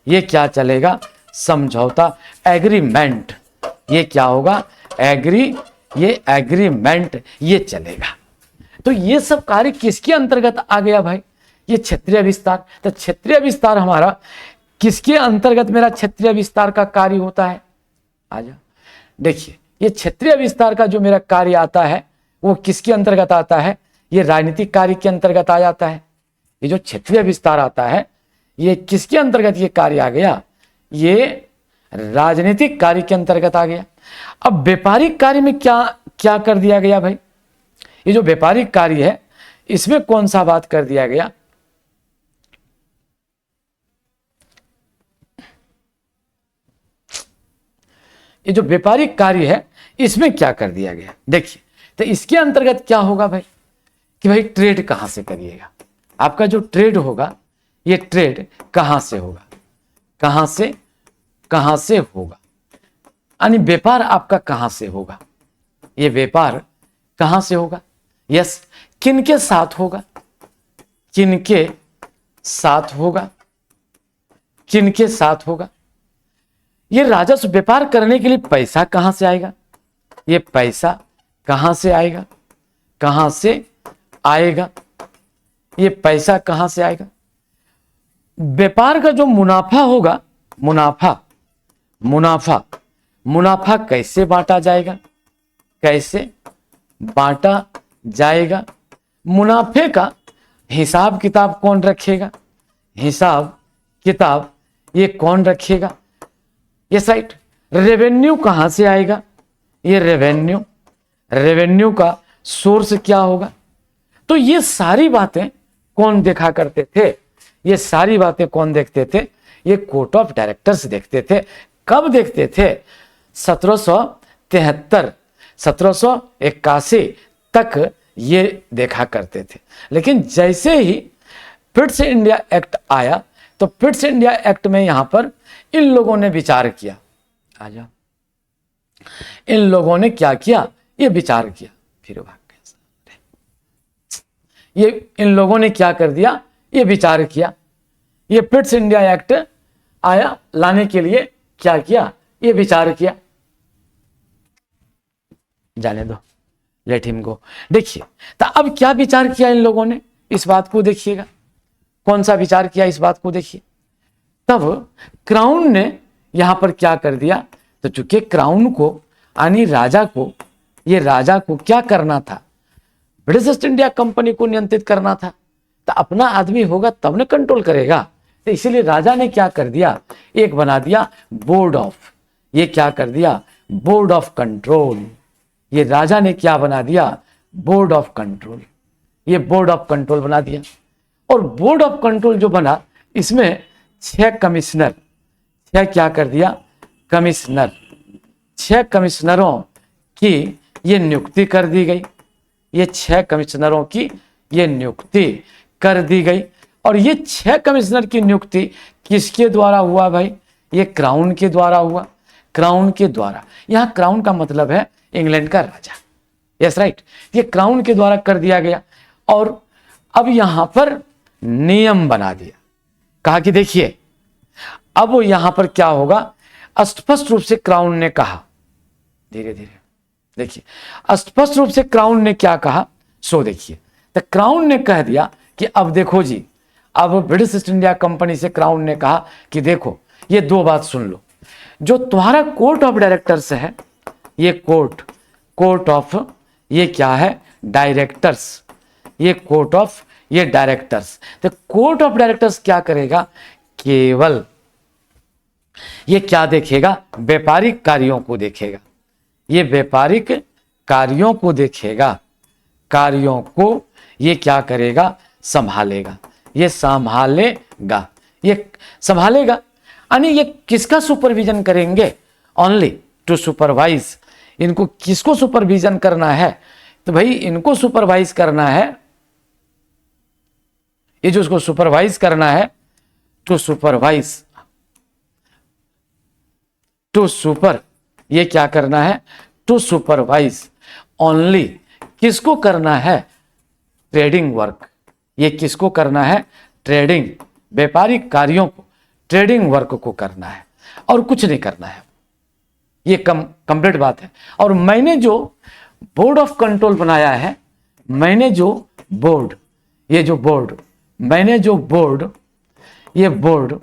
ये क्या चलेगा? समझौता, एग्रीमेंट। ये क्या होगा? ये एग्रीमेंट ये चलेगा। तो ये सब कार्य किसके अंतर्गत आ गया भाई? ये क्षेत्रीय विस्तार। तो क्षेत्रीय विस्तार हमारा किसके अंतर्गत मेरा क्षेत्रीय विस्तार का कार्य होता है? आजा देखिए, ये क्षेत्रीय विस्तार का जो मेरा कार्य आता है वो किसके अंतर्गत आता है? ये राजनीतिक कार्य के अंतर्गत आ जाता है। ये जो क्षेत्रीय विस्तार आता है ये किसके अंतर्गत ये कार्य आ गया? ये राजनीतिक कार्य के अंतर्गत आ गया। अब व्यापारिक कार्य में क्या क्या कर दिया गया भाई? ये जो व्यापारिक कार्य है इसमें कौन सा बात कर दिया गया? ये जो व्यापारिक कार्य है इसमें क्या कर दिया गया? देखिए, तो इसके अंतर्गत क्या होगा भाई कि भाई ट्रेड कहां से करिएगा? आपका जो ट्रेड होगा ये ट्रेड कहां से होगा? कहां से होगा? यानी व्यापार आपका कहां से होगा? ये व्यापार कहां से होगा? यस, किनके साथ होगा? किनके साथ होगा? किनके साथ होगा? ये राजस्व व्यापार करने के लिए पैसा कहां से आएगा? ये पैसा कहां से आएगा? कहां से आएगा? ये पैसा कहां से आएगा? व्यापार का जो मुनाफा होगा, मुनाफा कैसे बांटा जाएगा? कैसे बांटा जाएगा? मुनाफे का हिसाब किताब कौन रखेगा? हिसाब किताब ये कौन रखेगा? ये राइट। रेवेन्यू कहां से आएगा? ये रेवेन्यू का सोर्स क्या होगा? तो ये सारी बातें कौन देखा करते थे? ये सारी बातें कौन देखते थे? ये कोर्ट ऑफ डायरेक्टर्स देखते थे। कब देखते थे? 1773 1781 तक ये देखा करते थे। लेकिन जैसे ही फिट्स इंडिया एक्ट आया तो फिट्स इंडिया एक्ट में यहां पर इन लोगों ने विचार किया। आजा, इन लोगों ने क्या किया? ये विचार किया। फिर ये इन लोगों ने क्या कर दिया? ये विचार किया। ये फिट्स इंडिया एक्ट आया, लाने के लिए क्या किया? ये विचार किया। जाने दो, लेट हिम गो। देखिए, तो अब क्या विचार किया इन लोगों ने? इस बात को देखिएगा, कौन सा विचार किया इस बात को देखिए। तब क्राउन ने यहां पर क्या कर दिया? तो चूंकि क्राउन को यानी राजा को, ये राजा को क्या करना था? ब्रिटिश ईस्ट इंडिया कंपनी को नियंत्रित करना था। तो अपना आदमी होगा तब ने कंट्रोल करेगा। तो इसीलिए राजा ने क्या कर दिया? एक बना दिया बोर्ड ऑफ, ये क्या कर दिया? Board of control. ये राजा ने क्या बना दिया? Board of control. ये बोर्ड ऑफ कंट्रोल बना दिया। और बोर्ड ऑफ कंट्रोल जो बना इसमें 6 कमिश्नर, 6 क्या कर दिया? कमिश्नर, 6 कमिश्नरों की ये नियुक्ति कर दी गई। ये 6 कमिश्नरों की ये नियुक्ति कर दी गई। और ये 6 कमिश्नर की नियुक्ति किसके द्वारा हुआ भाई? ये क्राउन के द्वारा हुआ। क्राउन के द्वारा, यहां क्राउन का मतलब है इंग्लैंड का राजा, यस राइट, ये क्राउन के द्वारा कर दिया गया। और अब यहां पर नियम बना दिया, कहा कि देखिए अब वो यहां पर क्या होगा, स्पष्ट रूप से क्राउन ने कहा, धीरे धीरे देखिए, स्पष्ट रूप से क्राउन ने क्या कहा, सो देखिए, तो क्राउन ने कह दिया कि अब देखो जी, अब ब्रिटिश ईस्ट इंडिया कंपनी से क्राउन ने कहा कि देखो ये दो बात सुन लो, जो तुम्हारा कोर्ट ऑफ डायरेक्टर्स है, ये कोर्ट ऑफ, ये क्या है, डायरेक्टर्स, ये कोर्ट ऑफ, ये डायरेक्टर्स, तो कोर्ट ऑफ डायरेक्टर्स क्या करेगा, केवल ये क्या देखेगा, व्यापारिक कार्यों को देखेगा, ये व्यापारिक कार्यों को देखेगा, कार्यों को ये क्या करेगा, संभालेगा, ये संभालेगा, ये संभालेगा, यानी ये किसका सुपरविजन करेंगे, ओनली टू सुपरवाइज, इनको किसको सुपरविजन करना है, तो भाई इनको सुपरवाइज करना है, ये जो उसको सुपरवाइज करना है, टू सुपरवाइज, टू सुपर, ये क्या करना है, टू सुपरवाइज ओनली, किसको करना है, ट्रेडिंग वर्क, ये किसको करना है, ट्रेडिंग, व्यापारिक कार्यों को, ट्रेडिंग वर्क को करना है और कुछ नहीं करना है, ये कंप्लीट बात है। और मैंने जो बोर्ड ऑफ कंट्रोल बनाया है, मैंने जो बोर्ड, ये जो बोर्ड, मैंने जो बोर्ड, ये बोर्ड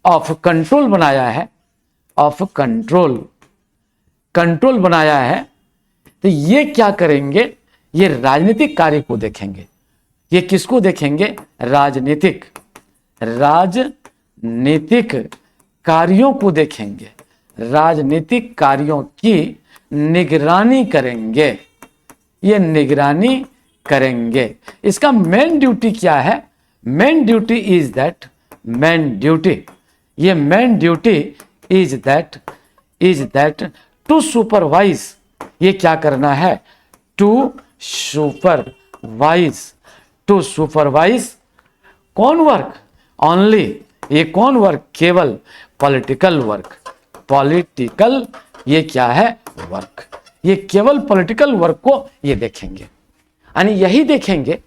ऑफ कंट्रोल बनाया है, ऑफ कंट्रोल बनाया है, तो ये क्या करेंगे, ये राजनीतिक कार्य को देखेंगे, ये किसको देखेंगे, राजनीतिक कार्यों को देखेंगे, राजनीतिक कार्यों की निगरानी करेंगे, ये निगरानी करेंगे। इसका मेन ड्यूटी क्या है, main duty is that, main duty, ये main duty is that to supervise, ये क्या करना है, टू सुपरवाइज कौन वर्क, ओनली, ये कौन वर्क, केवल पॉलिटिकल वर्क, पॉलिटिकल, ये क्या है, वर्क, ये केवल पॉलिटिकल वर्क को ये देखेंगे, यानी यही देखेंगे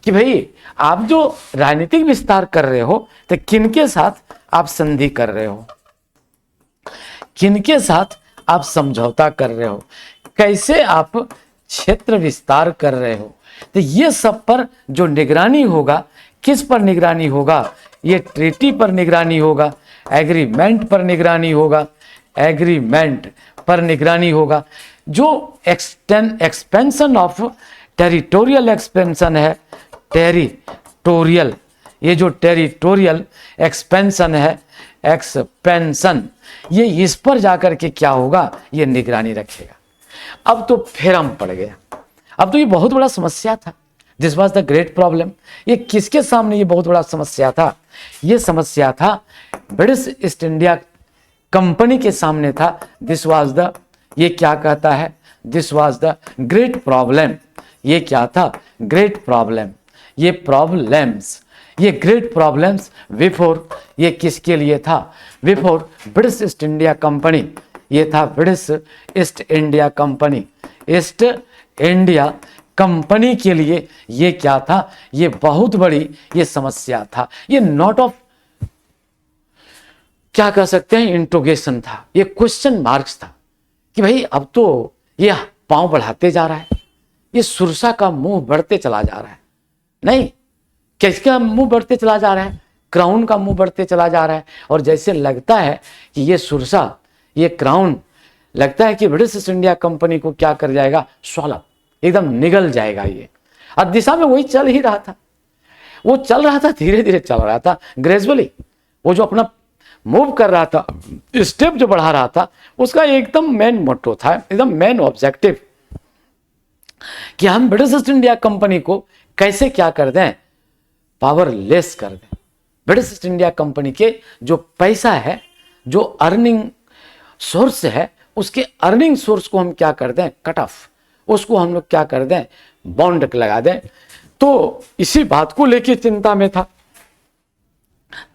कि भाई आप जो राजनीतिक विस्तार कर रहे हो तो किनके साथ आप संधि कर रहे हो, किनके साथ आप समझौता कर रहे हो, कैसे आप क्षेत्र विस्तार कर रहे हो, तो ये सब पर जो निगरानी होगा, किस पर निगरानी होगा, ये ट्रीटी पर निगरानी होगा, एग्रीमेंट पर निगरानी होगा, एग्रीमेंट पर निगरानी होगा, जो एक्सपेंशन ऑफ टेरिटोरियल एक्सपेंशन है, टेरिटोरियल, ये जो टेरिटोरियल एक्सपेंशन है, एक्सपेंशन, ये इस पर जाकर के क्या होगा, ये निगरानी रखेगा। अब तो फिर हम पड़ गया, अब तो ये बहुत बड़ा समस्या था, this was the great problem. ये किसके सामने ये बहुत बड़ा समस्या था, ये समस्या था ब्रिटिश ईस्ट इंडिया कंपनी के सामने था। दिस वाज द, ये क्या कहता है, this was the great problem, ये क्या था, ग्रेट प्रॉब्लम, ये प्रॉब्लम्स, ये ग्रेट प्रॉब्लम्स बिफोर, ये किसके लिए था, before British east India company, ये था British east India company, east India company के लिए ये क्या था, ये बहुत बड़ी ये समस्या था, ये नॉट ऑफ, क्या कह सकते हैं, इंट्रोगेशन था, ये क्वेश्चन मार्क्स था कि भाई अब तो ये पांव बढ़ाते जा रहा है, ये सुरसा का मुंह बढ़ते चला जा रहा है, नहीं किसका मुंह बढ़ते चला जा रहा है, क्राउन का मुंह बढ़ते चला जा रहा है, और जैसे लगता है कि ये सुरसा, ये क्राउन, लगता है कि ब्रिटिश ईस्ट इंडिया कंपनी को क्या कर जाएगा, स्वॉलो, एकदम निगल जाएगा ये, और दिशा में वही चल ही रहा था, वो चल रहा था, धीरे धीरे चल रहा था, ग्रेजुअली, वो जो अपना मूव कर रहा था, स्टेप जो बढ़ा रहा था, उसका एकदम मेन मोटो था, एकदम मेन ऑब्जेक्टिव, कि हम ब्रिटिश ईस्ट इंडिया कंपनी को कैसे क्या कर दें, पावरलेस कर दें। ब्रिटिश ईस्ट इंडिया कंपनी के जो पैसा है, जो अर्निंग सोर्स है, उसके अर्निंग सोर्स को हम क्या कर दें, कट ऑफ, उसको हम लोग क्या कर दें, बॉन्ड लगा दें। तो इसी बात को लेके चिंता में था।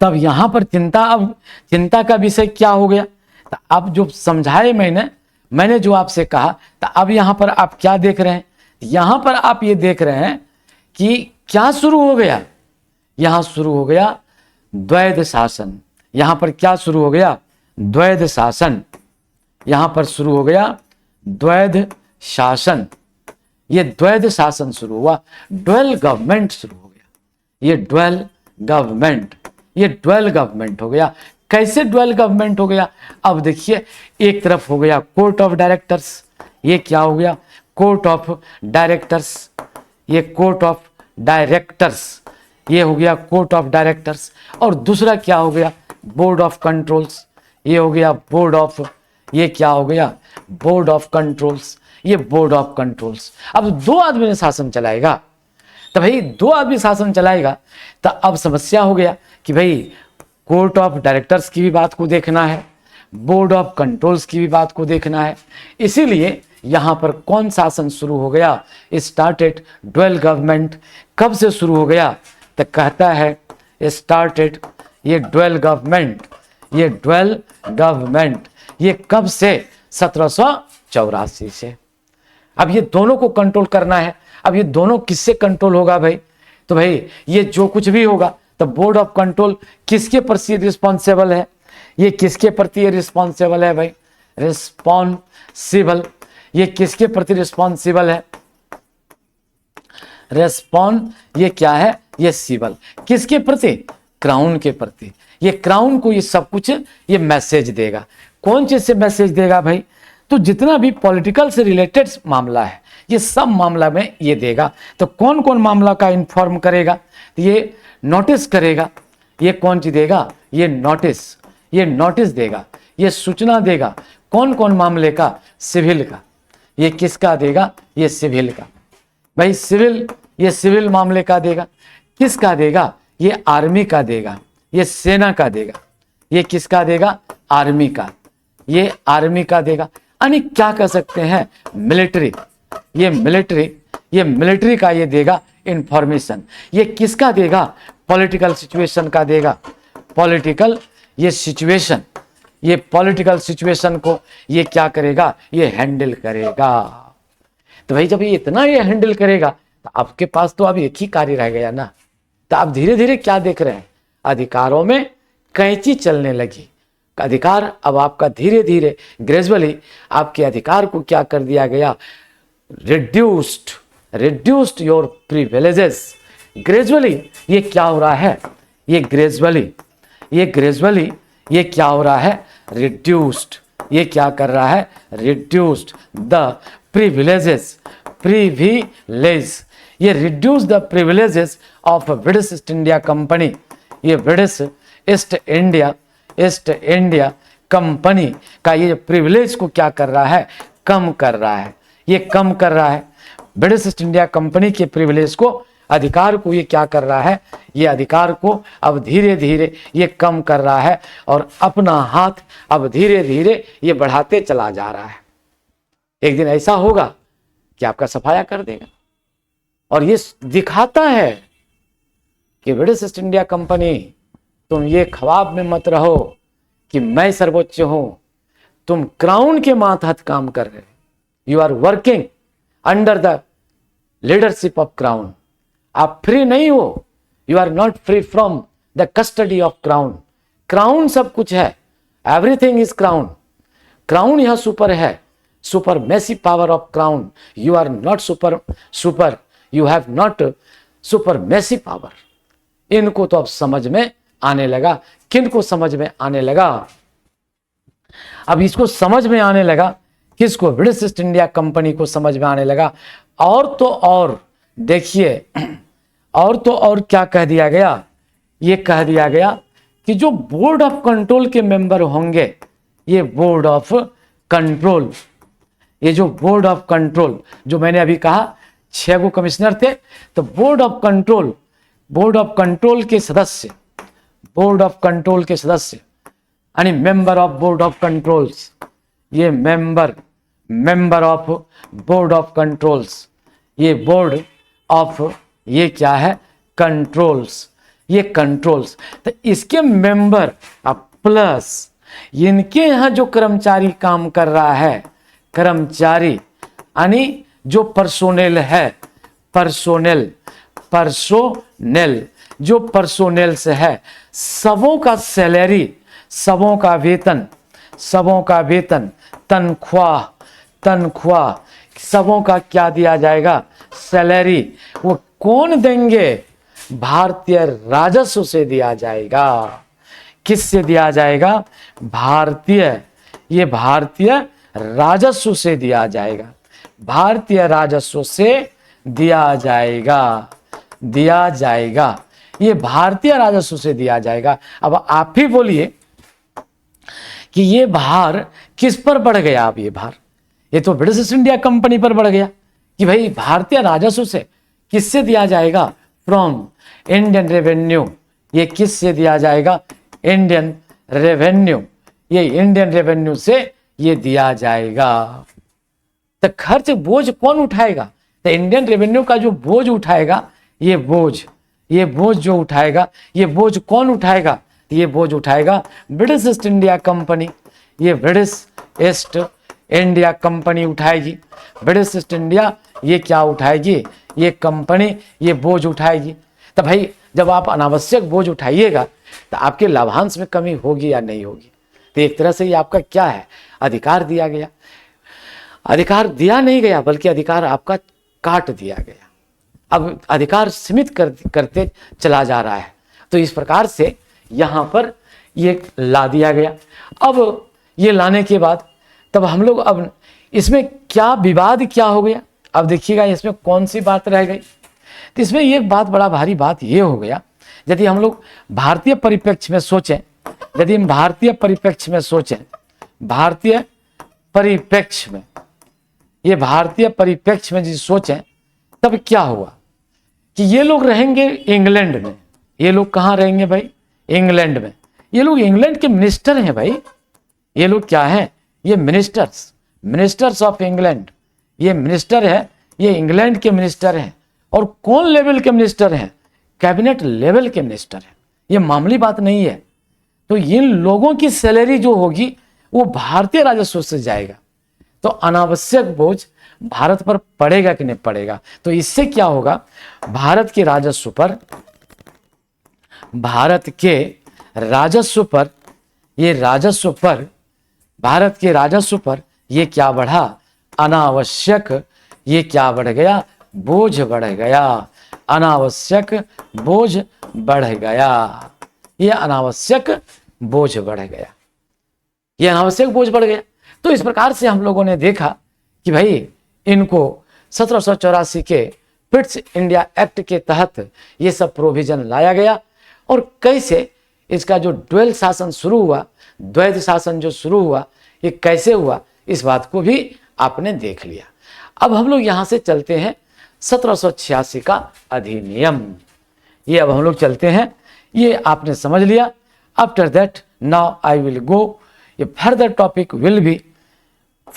तब यहां पर चिंता, अब चिंता का विषय क्या हो गया, तो अब जो समझाए मैंने जो आपसे कहा, तो अब यहां पर आप क्या देख रहे हैं, यहां पर आप ये देख रहे हैं कि क्या शुरू हो गया, यहां शुरू हो गया द्वैध शासन। यहां पर क्या शुरू हो गया, द्वैध शासन। यहां पर शुरू हो गया द्वैध शासन। ये द्वैध शासन शुरू हुआ, ड्वेल गवर्नमेंट शुरू हो गया। ये ड्वेल गवर्नमेंट, ये ड्वेल गवर्नमेंट हो गया। कैसे ड्वेल गवर्नमेंट हो गया, अब देखिए, एक तरफ हो गया कोर्ट ऑफ डायरेक्टर्स, ये क्या हो गया, कोर्ट ऑफ डायरेक्टर्स, ये कोर्ट ऑफ डायरेक्टर्स, ये हो गया कोर्ट ऑफ डायरेक्टर्स। और दूसरा क्या हो गया, बोर्ड ऑफ कंट्रोल्स, ये हो गया बोर्ड ऑफ, ये क्या हो गया, बोर्ड ऑफ कंट्रोल्स, ये बोर्ड ऑफ कंट्रोल्स। अब दो आदमी ने शासन चलाएगा, तो भाई दो आदमी शासन चलाएगा, तो अब समस्या हो गया कि भाई कोर्ट ऑफ डायरेक्टर्स की भी बात को देखना है, बोर्ड ऑफ कंट्रोल्स की भी बात को देखना है। इसीलिए यहां पर कौन शासन शुरू हो गया, स्टार्टेड ड्वेल गवर्नमेंट। कब से शुरू हो गया, तो कहता है स्टार्टेड, ये ड्वेल गवर्नमेंट, ये ड्वेल गवर्नमेंट, ये कब से, 1784 से। अब ये दोनों को कंट्रोल करना है। अब ये दोनों किससे कंट्रोल होगा भाई, तो भाई ये जो कुछ भी होगा, तो बोर्ड ऑफ कंट्रोल किसके प्रति रिस्पॉन्सिबल है, ये किसके प्रति रिस्पॉन्सिबल है भाई, रिस्पॉन्सिबल, ये किसके प्रति रिस्पॉन्सिबल है, रेस्पॉन, ये क्या है, ये सिबल, किसके प्रति, क्राउन के प्रति। ये क्राउन को ये सब कुछ ये मैसेज देगा। कौन चीज से मैसेज देगा भाई, तो जितना भी पॉलिटिकल से रिलेटेड मामला है, ये सब मामला में ये देगा। तो कौन कौन मामला का इन्फॉर्म करेगा, तो ये नोटिस करेगा। ये कौन चीज देगा, ये नोटिस, ये नोटिस देगा, ये सूचना देगा। कौन कौन मामले का, सिविल का, ये किसका देगा, ये सिविल का। भाई सिविल, ये सिविल मामले का देगा। किसका देगा, ये आर्मी का देगा, ये सेना का देगा। ये किसका देगा, आर्मी का, ये आर्मी का देगा। यानी क्या कह सकते हैं, मिलिट्री, ये मिलिट्री, ये मिलिट्री का ये देगा इंफॉर्मेशन। ये किसका देगा, पॉलिटिकल सिचुएशन का देगा, पॉलिटिकल ये सिचुएशन, ये पॉलिटिकल सिचुएशन को ये क्या करेगा, ये हैंडल करेगा। तो भाई जब ये इतना ये हैंडल करेगा, तो आपके पास तो अब एक ही कार्य रह गया ना। तो आप धीरे धीरे क्या देख रहे हैं, अधिकारों में कैंची चलने लगी। अधिकार अब आपका धीरे धीरे ग्रेजुअली आपके अधिकार को क्या कर दिया गया, रिड्यूस्ड योर प्रिविलेजेस। ग्रेजुअली ये क्या हो रहा है, ये ग्रेजुअली ये क्या हो रहा है, रिड्यूस्ड, ये क्या कर रहा है, रिड्यूस्ड द प्रिविलेजेस, प्रिविलेज, ये reduce the privileges of British east India company. ये ब्रिटिश ईस्ट इंडिया कंपनी का ये प्रिविलेज को क्या कर रहा है, कम कर रहा है। ये कम कर रहा है ब्रिटिश ईस्ट इंडिया कंपनी के प्रिविलेज को, अधिकार को ये क्या कर रहा है, ये अधिकार को अब धीरे धीरे ये कम कर रहा है और अपना हाथ अब धीरे धीरे ये बढ़ाते चला जा रहा है। एक दिन ऐसा होगा कि आपका सफाया कर देगा। और ये दिखाता है कि ब्रिटिश ईस्ट इंडिया कंपनी, तुम ये ख्वाब में मत रहो कि मैं सर्वोच्च हूं, तुम क्राउन के मातहत काम कर रहे हो। You are working under the leadership of crown. आप फ्री नहीं हो, you are not free from the custody of crown. Crown सब कुछ है, एवरीथिंग इज क्राउन। क्राउन यह सुपर है, super massive power of crown. You are not super, you have not super massive power. इनको तो अब समझ में आने लगा। किन को समझ में आने लगा, अब इसको समझ में आने लगा, किसको, ब्रिटिश ईस्ट इंडिया कंपनी को समझ में आने लगा। और तो और देखिए, और तो और क्या कह दिया गया, ये कह दिया गया कि जो बोर्ड ऑफ कंट्रोल के मेंबर होंगे, ये बोर्ड ऑफ कंट्रोल, ये जो बोर्ड ऑफ कंट्रोल, जो मैंने अभी कहा 6 गो कमिश्नर थे, तो बोर्ड ऑफ कंट्रोल के सदस्य, बोर्ड ऑफ कंट्रोल के सदस्य यानी member of board of controls, ये member of board of controls, ये बोर्ड ऑफ, ये क्या है, कंट्रोल्स, ये कंट्रोल्स। तो इसके मेंबर अब प्लस इनके यहाँ जो कर्मचारी काम कर रहा है, कर्मचारी यानी जो पर्सोनेल है, पर्सोनेल जो पर्सोनेल से है, सबों का सैलरी, सबों का वेतन, तनख्वाह सबों का क्या दिया जाएगा, सैलरी। वो कौन देंगे, भारतीय राजस्व से दिया जाएगा। किससे दिया जाएगा, भारतीय राजस्व से दिया जाएगा, भारतीय राजस्व से दिया जाएगा, ये भारतीय राजस्व से दिया जाएगा। अब आप ही बोलिए कि ये भार किस पर बढ़ गया। अब ये भार, ये तो ब्रिटिश ईस्ट इंडिया कंपनी पर बढ़ गया कि भाई भारतीय राजस्व से किससे दिया जाएगा, फ्रॉम इंडियन रेवेन्यू। ये किससे दिया जाएगा, इंडियन रेवेन्यू, ये इंडियन रेवेन्यू से ये दिया जाएगा। तो खर्च बोझ कौन उठाएगा, तो इंडियन रेवेन्यू का जो बोझ उठाएगा, ये बोझ जो उठाएगा, ये बोझ कौन उठाएगा, ये बोझ उठाएगा ब्रिटिश ईस्ट इंडिया कंपनी। ये ब्रिटिश ईस्ट इंडिया कंपनी उठाएगी, ब्रिटिश ईस्ट इंडिया ये क्या उठाएगी, ये कंपनी ये बोझ उठाएगी। तो भाई जब आप अनावश्यक बोझ उठाइएगा तो आपके लाभांश में कमी होगी या नहीं होगी। तो एक तरह से ये आपका क्या है, अधिकार दिया गया, अधिकार दिया नहीं गया बल्कि अधिकार आपका काट दिया गया। अब अधिकार सीमित करते चला जा रहा है। तो इस प्रकार से यहाँ पर ये ला दिया गया। अब ये लाने के बाद तब हम लोग, अब इसमें क्या विवाद क्या हो गया, अब देखिएगा इसमें कौन सी बात रह गई। तो इसमें एक बात, बड़ा भारी बात ये हो गया, यदि हम लोग भारतीय परिप्रेक्ष्य में सोचें, यदि हम भारतीय परिप्रेक्ष्य में सोचें, भारतीय परिप्रेक्ष्य में, ये भारतीय परिप्रेक्ष्य में यदि सोचें, तब क्या हुआ कि ये लोग रहेंगे इंग्लैंड में। ये लोग कहाँ रहेंगे भाई, इंग्लैंड में। ये लोग इंग्लैंड के मिनिस्टर हैं भाई, ये लोग क्या हैं, ये मिनिस्टर्स ऑफ इंग्लैंड। ये मिनिस्टर है, ये इंग्लैंड के मिनिस्टर हैं। और कौन लेवल के मिनिस्टर हैं, कैबिनेट लेवल के मिनिस्टर हैं। ये मामूली बात नहीं है। तो इन लोगों की सैलरी जो होगी वो भारतीय राजस्व से जाएगा। तो अनावश्यक बोझ भारत पर पड़ेगा कि नहीं पड़ेगा। तो इससे क्या होगा, भारत के राजस्व पर, भारत के राजस्व पर, ये राजस्व पर, भारत के राजस्व पर ये क्या बढ़ा, अनावश्यक, ये क्या बढ़ गया, बोझ बढ़ गया, अनावश्यक बोझ बढ़ गया, ये अनावश्यक बोझ बढ़ गया, ये अनावश्यक बोझ बढ़ गया। तो इस प्रकार से हम लोगों ने देखा कि भाई इनको 1784 के पिट्स इंडिया एक्ट के तहत ये सब प्रोविजन लाया गया। और कैसे इसका जो ड्वेल शासन शुरू हुआ, द्वैध शासन जो शुरू हुआ, ये कैसे हुआ, इस बात को भी आपने देख लिया। अब हम लोग यहाँ से चलते हैं 1786 का अधिनियम। ये अब हम लोग चलते हैं, ये आपने समझ लिया। After that now I will go, ये फर्दर टॉपिक विल बी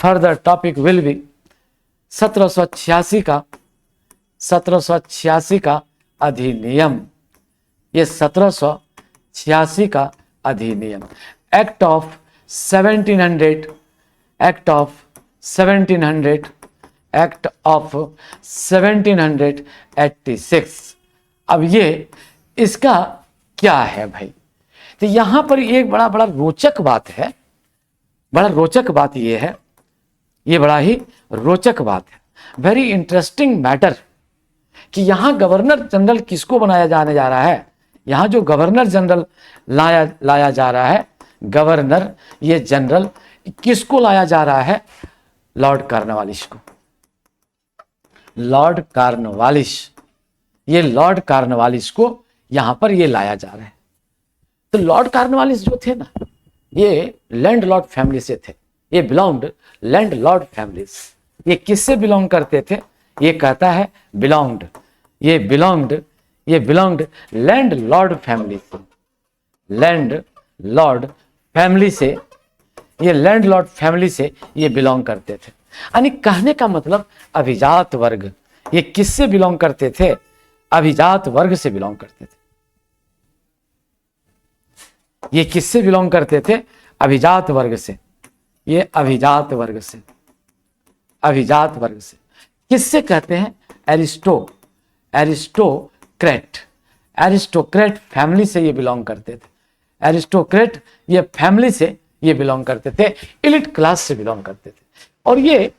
1786 का अधिनियम। ये 1786 का अधिनियम, एक्ट ऑफ 1786। अब ये इसका क्या है भाई, तो यहां पर एक बड़ा रोचक बात है, बड़ा रोचक बात ये है, ये बड़ा ही रोचक बात है, वेरी इंटरेस्टिंग मैटर, कि यहां गवर्नर जनरल किसको बनाया जाने जा रहा है। यहां जो गवर्नर जनरल लाया जा रहा है, गवर्नर ये जनरल किसको लाया जा रहा है, लॉर्ड कॉर्नवालिस को, लॉर्ड कॉर्नवालिस, ये लॉर्ड कॉर्नवालिस को यहां पर ये लाया जा रहा है। तो लॉर्ड कॉर्नवालिस जो थे ना, ये लैंड लॉर्ड फैमिली से थे, ये बिलोंग्ड लैंड लॉर्ड फैमिलीज। ये किससे बिलोंग करते थे, ये कहता है बिलोंग्ड, ये बिलोंग्ड लैंड लॉर्ड फैमिली से, लैंड लॉर्ड फैमिली से, ये लैंड लॉर्ड फैमिली से ये बिलोंग करते थे। यानी कहने का मतलब अभिजात वर्ग, ये किससे बिलोंग करते थे, अभिजात वर्ग से बिलोंग करते थे। ये किससे बिलोंग करते थे, अभिजात वर्ग से, ये अभिजात वर्ग से, अभिजात वर्ग से। किससे कहते हैं? एरिस्टोक्रेट, एरिस्टोक्रेट फैमिली से ये बिलोंग करते थे। एरिस्टोक्रेट ये फैमिली से ये बिलोंग करते थे, एलिट क्लास से बिलोंग करते थे। और ये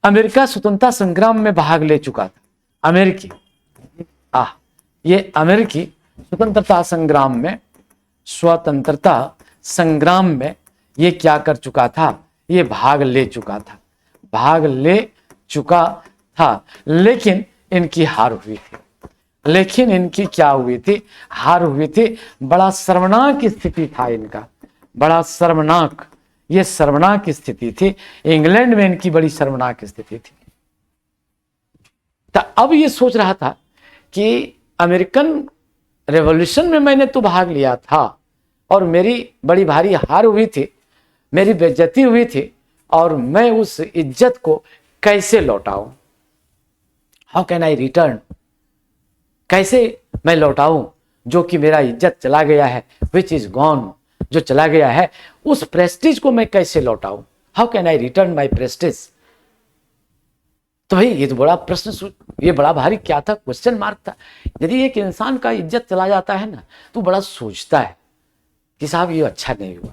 अमेरिका स्वतंत्रता संग्राम में भाग ले चुका था। अमेरिकी ये अमेरिकी स्वतंत्रता संग्राम में, स्वतंत्रता संग्राम में ये क्या कर चुका था? ये भाग ले चुका था, भाग ले चुका था। लेकिन इनकी हार हुई थी, लेकिन इनकी क्या हुई थी? हार हुई थी। बड़ा शर्मनाक स्थिति था इनका, बड़ा शर्मनाक, ये शर्मनाक स्थिति थी। इंग्लैंड में इनकी बड़ी शर्मनाक स्थिति थी। तो अब ये सोच रहा था कि अमेरिकन रेवोल्यूशन में मैंने तो भाग लिया था और मेरी बड़ी भारी हार हुई थी, मेरी बेइज्जती हुई थी, और मैं उस इज्जत को कैसे लौटाऊं? How can I return? कैसे मैं लौटाऊं जो कि मेरा इज्जत चला गया है, विच इज गॉन, जो चला गया है, उस प्रेस्टीज को मैं कैसे लौटाऊं? How can I return my prestige? तो भाई ये तो बड़ा प्रश्न, ये बड़ा भारी क्या था? क्वेश्चन मार्क था। यदि एक इंसान का इज्जत चला जाता है ना, तो बड़ा सोचता है कि साहब ये अच्छा नहीं हुआ,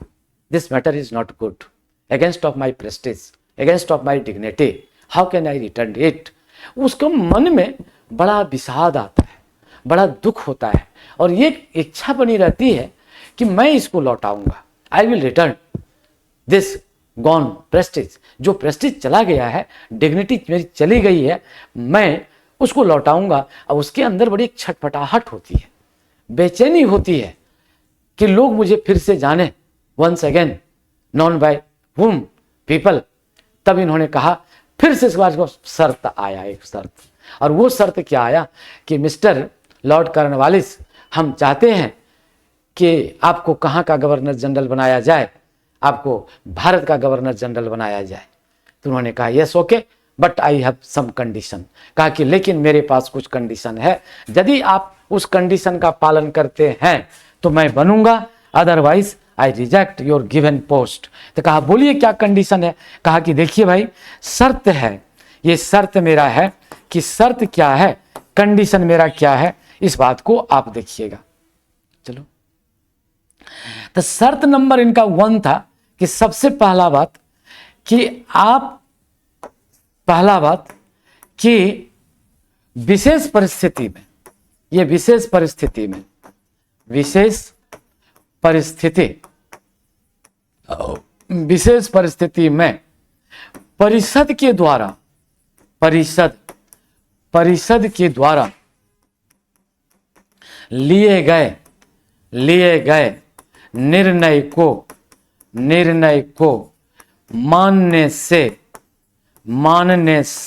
this matter is not good, against of my Prestige, against of my dignity, how can I return it? उसका मन में बड़ा विषाद आता है, बड़ा दुख होता है, और ये इच्छा बनी रहती है कि मैं इसको लौटाऊंगा, I will return this gone prestige, जो प्रेस्टीज चला गया है, डिग्निटी मेरी चली गई है, मैं उसको लौटाऊंगा। और उसके अंदर बड़ी छटपटाहट होती है, बेचैनी होती है कि लोग मुझे फिर से जाने, once again known by whom people. तब इन्होंने कहा, फिर से इस बार को शर्त आया, एक शर्त, और वो शर्त क्या आया कि मिस्टर लॉर्ड कॉर्नवालिस, हम चाहते हैं कि आपको कहाँ का गवर्नर जनरल बनाया जाए, आपको भारत का गवर्नर जनरल बनाया जाए। तो उन्होंने कहा yes okay, but I have some condition. कहा कि लेकिन मेरे पास कुछ कंडीशन है, यदि आप उस कंडीशन का पालन करते हैं तो मैं बनूंगा, otherwise I reject your given post. तो कहा बोलिए क्या कंडीशन है? कहा कि देखिए भाई, शर्त है, ये शर्त मेरा है। कि शर्त क्या है, कंडीशन मेरा क्या है, इस बात को आप देखिएगा। चलो, तो शर्त नंबर इनका 1 था कि सबसे पहला बात कि आप, पहला बात कि विशेष परिस्थिति में, ये विशेष परिस्थिति में, विशेष परिस्थिति में परिषद के द्वारा, परिषद के द्वारा लिए गए निर्णय को मानने से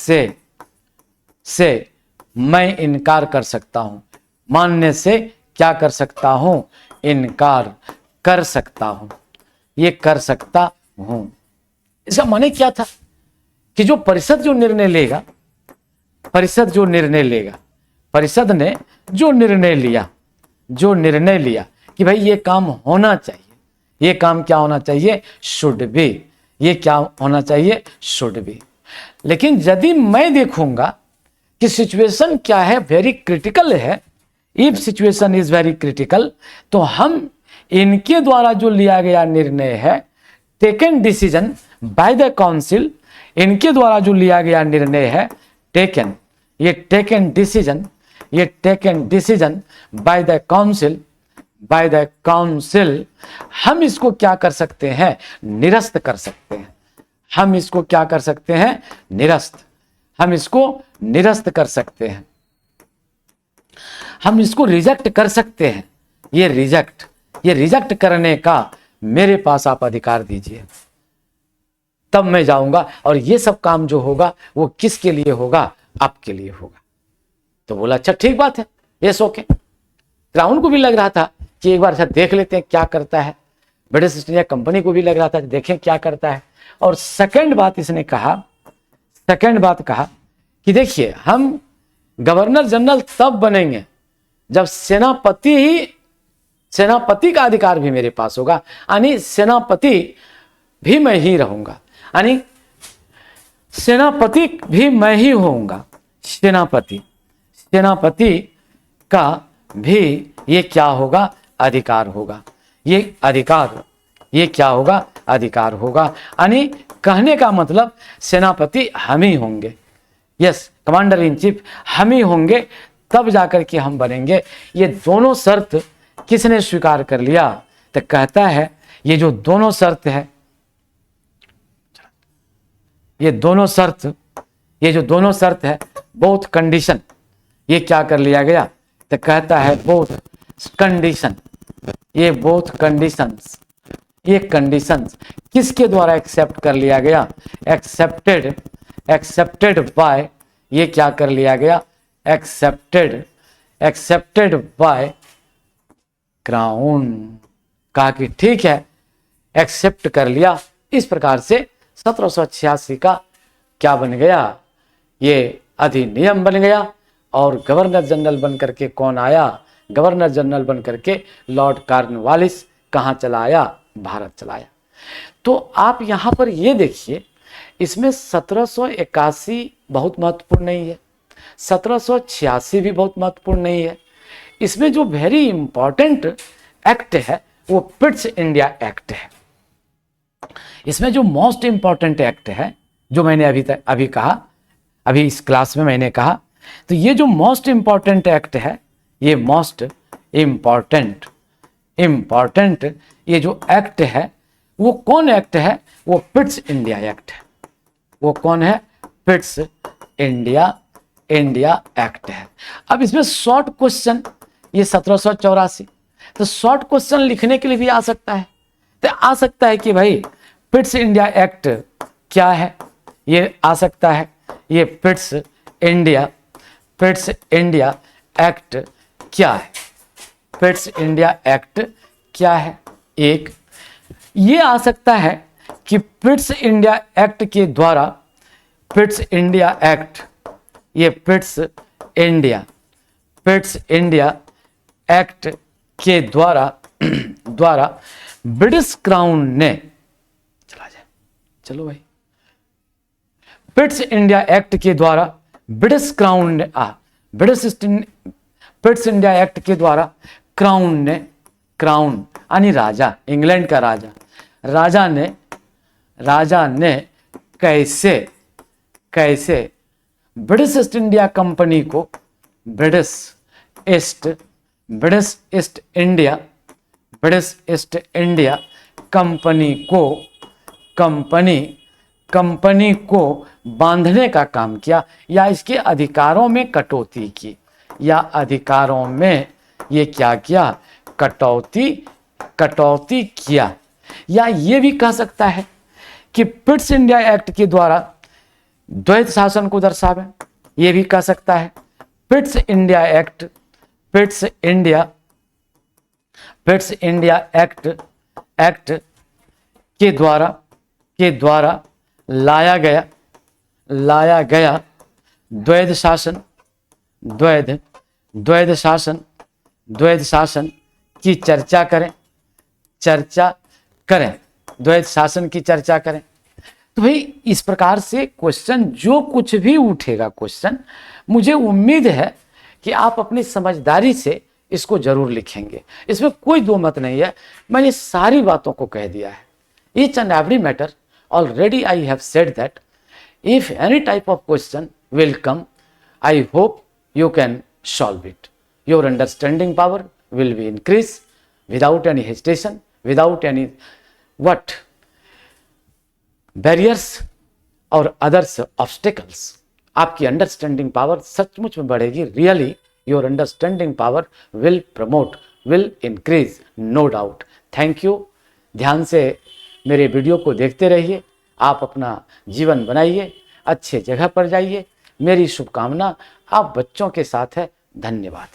मैं इनकार कर सकता हूं। मानने से क्या कर सकता हूं? इनकार कर सकता हूं, ये कर सकता हूं। इसका माने क्या था कि जो परिषद जो निर्णय लेगा, परिषद ने जो निर्णय लिया कि भाई ये काम होना चाहिए, ये काम क्या होना चाहिए? Should be. ये क्या होना चाहिए? Should be. लेकिन यदि मैं देखूंगा कि सिचुएशन क्या है, वेरी क्रिटिकल है, if situation is very critical, तो हम इनके द्वारा जो लिया गया निर्णय है, taken decision by the council, इनके द्वारा जो लिया गया निर्णय है, taken decision by the council, हम इसको क्या कर सकते हैं? निरस्त कर सकते हैं। हम इसको क्या कर सकते हैं? हम इसको निरस्त कर सकते हैं, हम इसको रिजेक्ट कर सकते हैं। ये रिजेक्ट करने का मेरे पास आप अधिकार दीजिए, तब मैं जाऊंगा, और ये सब काम जो होगा वो किसके लिए होगा? आपके लिए होगा। तो बोला अच्छा ठीक बात है, यस ओके। क्राउन को भी लग रहा था कि एक बार अच्छा देख लेते हैं क्या करता है, ब्रिटिश ईस्ट इंडिया कंपनी को भी लग रहा था देखें क्या करता है। और सेकंड बात इसने कहा, कि देखिए हम गवर्नर जनरल तब बनेंगे जब सेनापति ही सेनापति का अधिकार भी मेरे पास होगा, यानी सेनापति भी मैं ही रहूंगा, यानी सेनापति भी मैं ही होऊंगा। सेनापति का भी ये क्या होगा, अधिकार होगा। ये अधिकार, ये क्या होगा, अधिकार होगा। यानी कहने का मतलब सेनापति हम ही होंगे, यस, कमांडर इन चीफ हम ही होंगे, तब जाकर के हम बनेंगे। ये दोनों शर्त किसने स्वीकार कर लिया, तो कहता है ये जो दोनों शर्त है, ये जो दोनों शर्त है, बोथ कंडीशन, ये क्या कर लिया गया, तो कहता है बोथ कंडीशन, ये बोथ कंडीशंस, ये कंडीशंस किसके द्वारा एक्सेप्ट कर लिया गया, एक्सेप्टेड बाय, ये क्या कर लिया गया, एक्सेप्टेड बाय क्राउन। कहा कि ठीक है, एक्सेप्ट कर लिया। इस प्रकार से 1786 का क्या बन गया, ये अधिनियम बन गया। और गवर्नर जनरल बन करके कौन आया, गवर्नर जनरल बन करके लॉर्ड कॉर्नवालिस कहाँ चला आया, भारत चला आया। तो आप यहाँ पर ये देखिए, इसमें 1781 बहुत महत्वपूर्ण नहीं है, 1786 भी बहुत महत्वपूर्ण नहीं है। इसमें जो वेरी इंपॉर्टेंट एक्ट है वो पिट्स इंडिया एक्ट है। इसमें जो मोस्ट इंपॉर्टेंट एक्ट है, जो मैंने अभी कहा, अभी इस क्लास में मैंने कहा, तो ये जो मोस्ट इंपॉर्टेंट एक्ट है, ये मोस्ट इंपॉर्टेंट ये जो एक्ट है, वो कौन एक्ट है, वो पिट्स इंडिया एक्ट है। वो कौन है, पिट्स इंडिया एक्ट है। अब इसमें शॉर्ट क्वेश्चन, ये 1784, तो शॉर्ट क्वेश्चन लिखने के लिए भी आ सकता है। तो आ सकता है कि भाई पिट्स इंडिया एक्ट क्या है, ये आ सकता है, ये पिट्स इंडिया एक्ट क्या है, पिट्स इंडिया एक्ट क्या है। एक ये आ सकता है कि पिट्स इंडिया एक्ट के द्वारा, पिट्स इंडिया एक्ट, ये पिट्स इंडिया एक्ट के द्वारा ब्रिटिश क्राउन ने, चला जाए, चलो भाई, पिट्स इंडिया एक्ट के द्वारा ब्रिटिश क्राउन ने, पिट्स इंडिया एक्ट के द्वारा क्राउन यानी राजा, इंग्लैंड का राजा ने कैसे ब्रिटिश ईस्ट इंडिया कंपनी को, ब्रिटिश ईस्ट इंडिया कंपनी को बांधने का काम किया, या इसके अधिकारों में कटौती की, या अधिकारों में ये क्या किया, कटौती किया। या ये भी कह सकता है कि पिट्स इंडिया एक्ट के द्वारा द्वैत शासन को दर्शावे, ये भी कह सकता है। पिट्स इंडिया एक्ट के द्वारा लाया गया द्वैत शासन की चर्चा करें, द्वैत शासन की चर्चा करें। तो भाई इस प्रकार से क्वेश्चन, जो कुछ भी उठेगा क्वेश्चन, मुझे उम्मीद है कि आप अपनी समझदारी से इसको जरूर लिखेंगे। इसमें कोई दो मत नहीं है, मैंने सारी बातों को कह दिया है। Each and every matter already I have said that if any type of question will come, I hope you can solve it. Your understanding power will be increased without any hesitation, without any barriers or others obstacles. आपकी understanding power सचमुच में बढ़ेगी। Really your understanding power will promote, will increase, no doubt. Thank you. ध्यान से मेरे video को देखते रहिए, आप अपना जीवन बनाइए, अच्छे जगह पर जाइए। मेरी शुभकामना आप बच्चों के साथ है। धन्यवाद।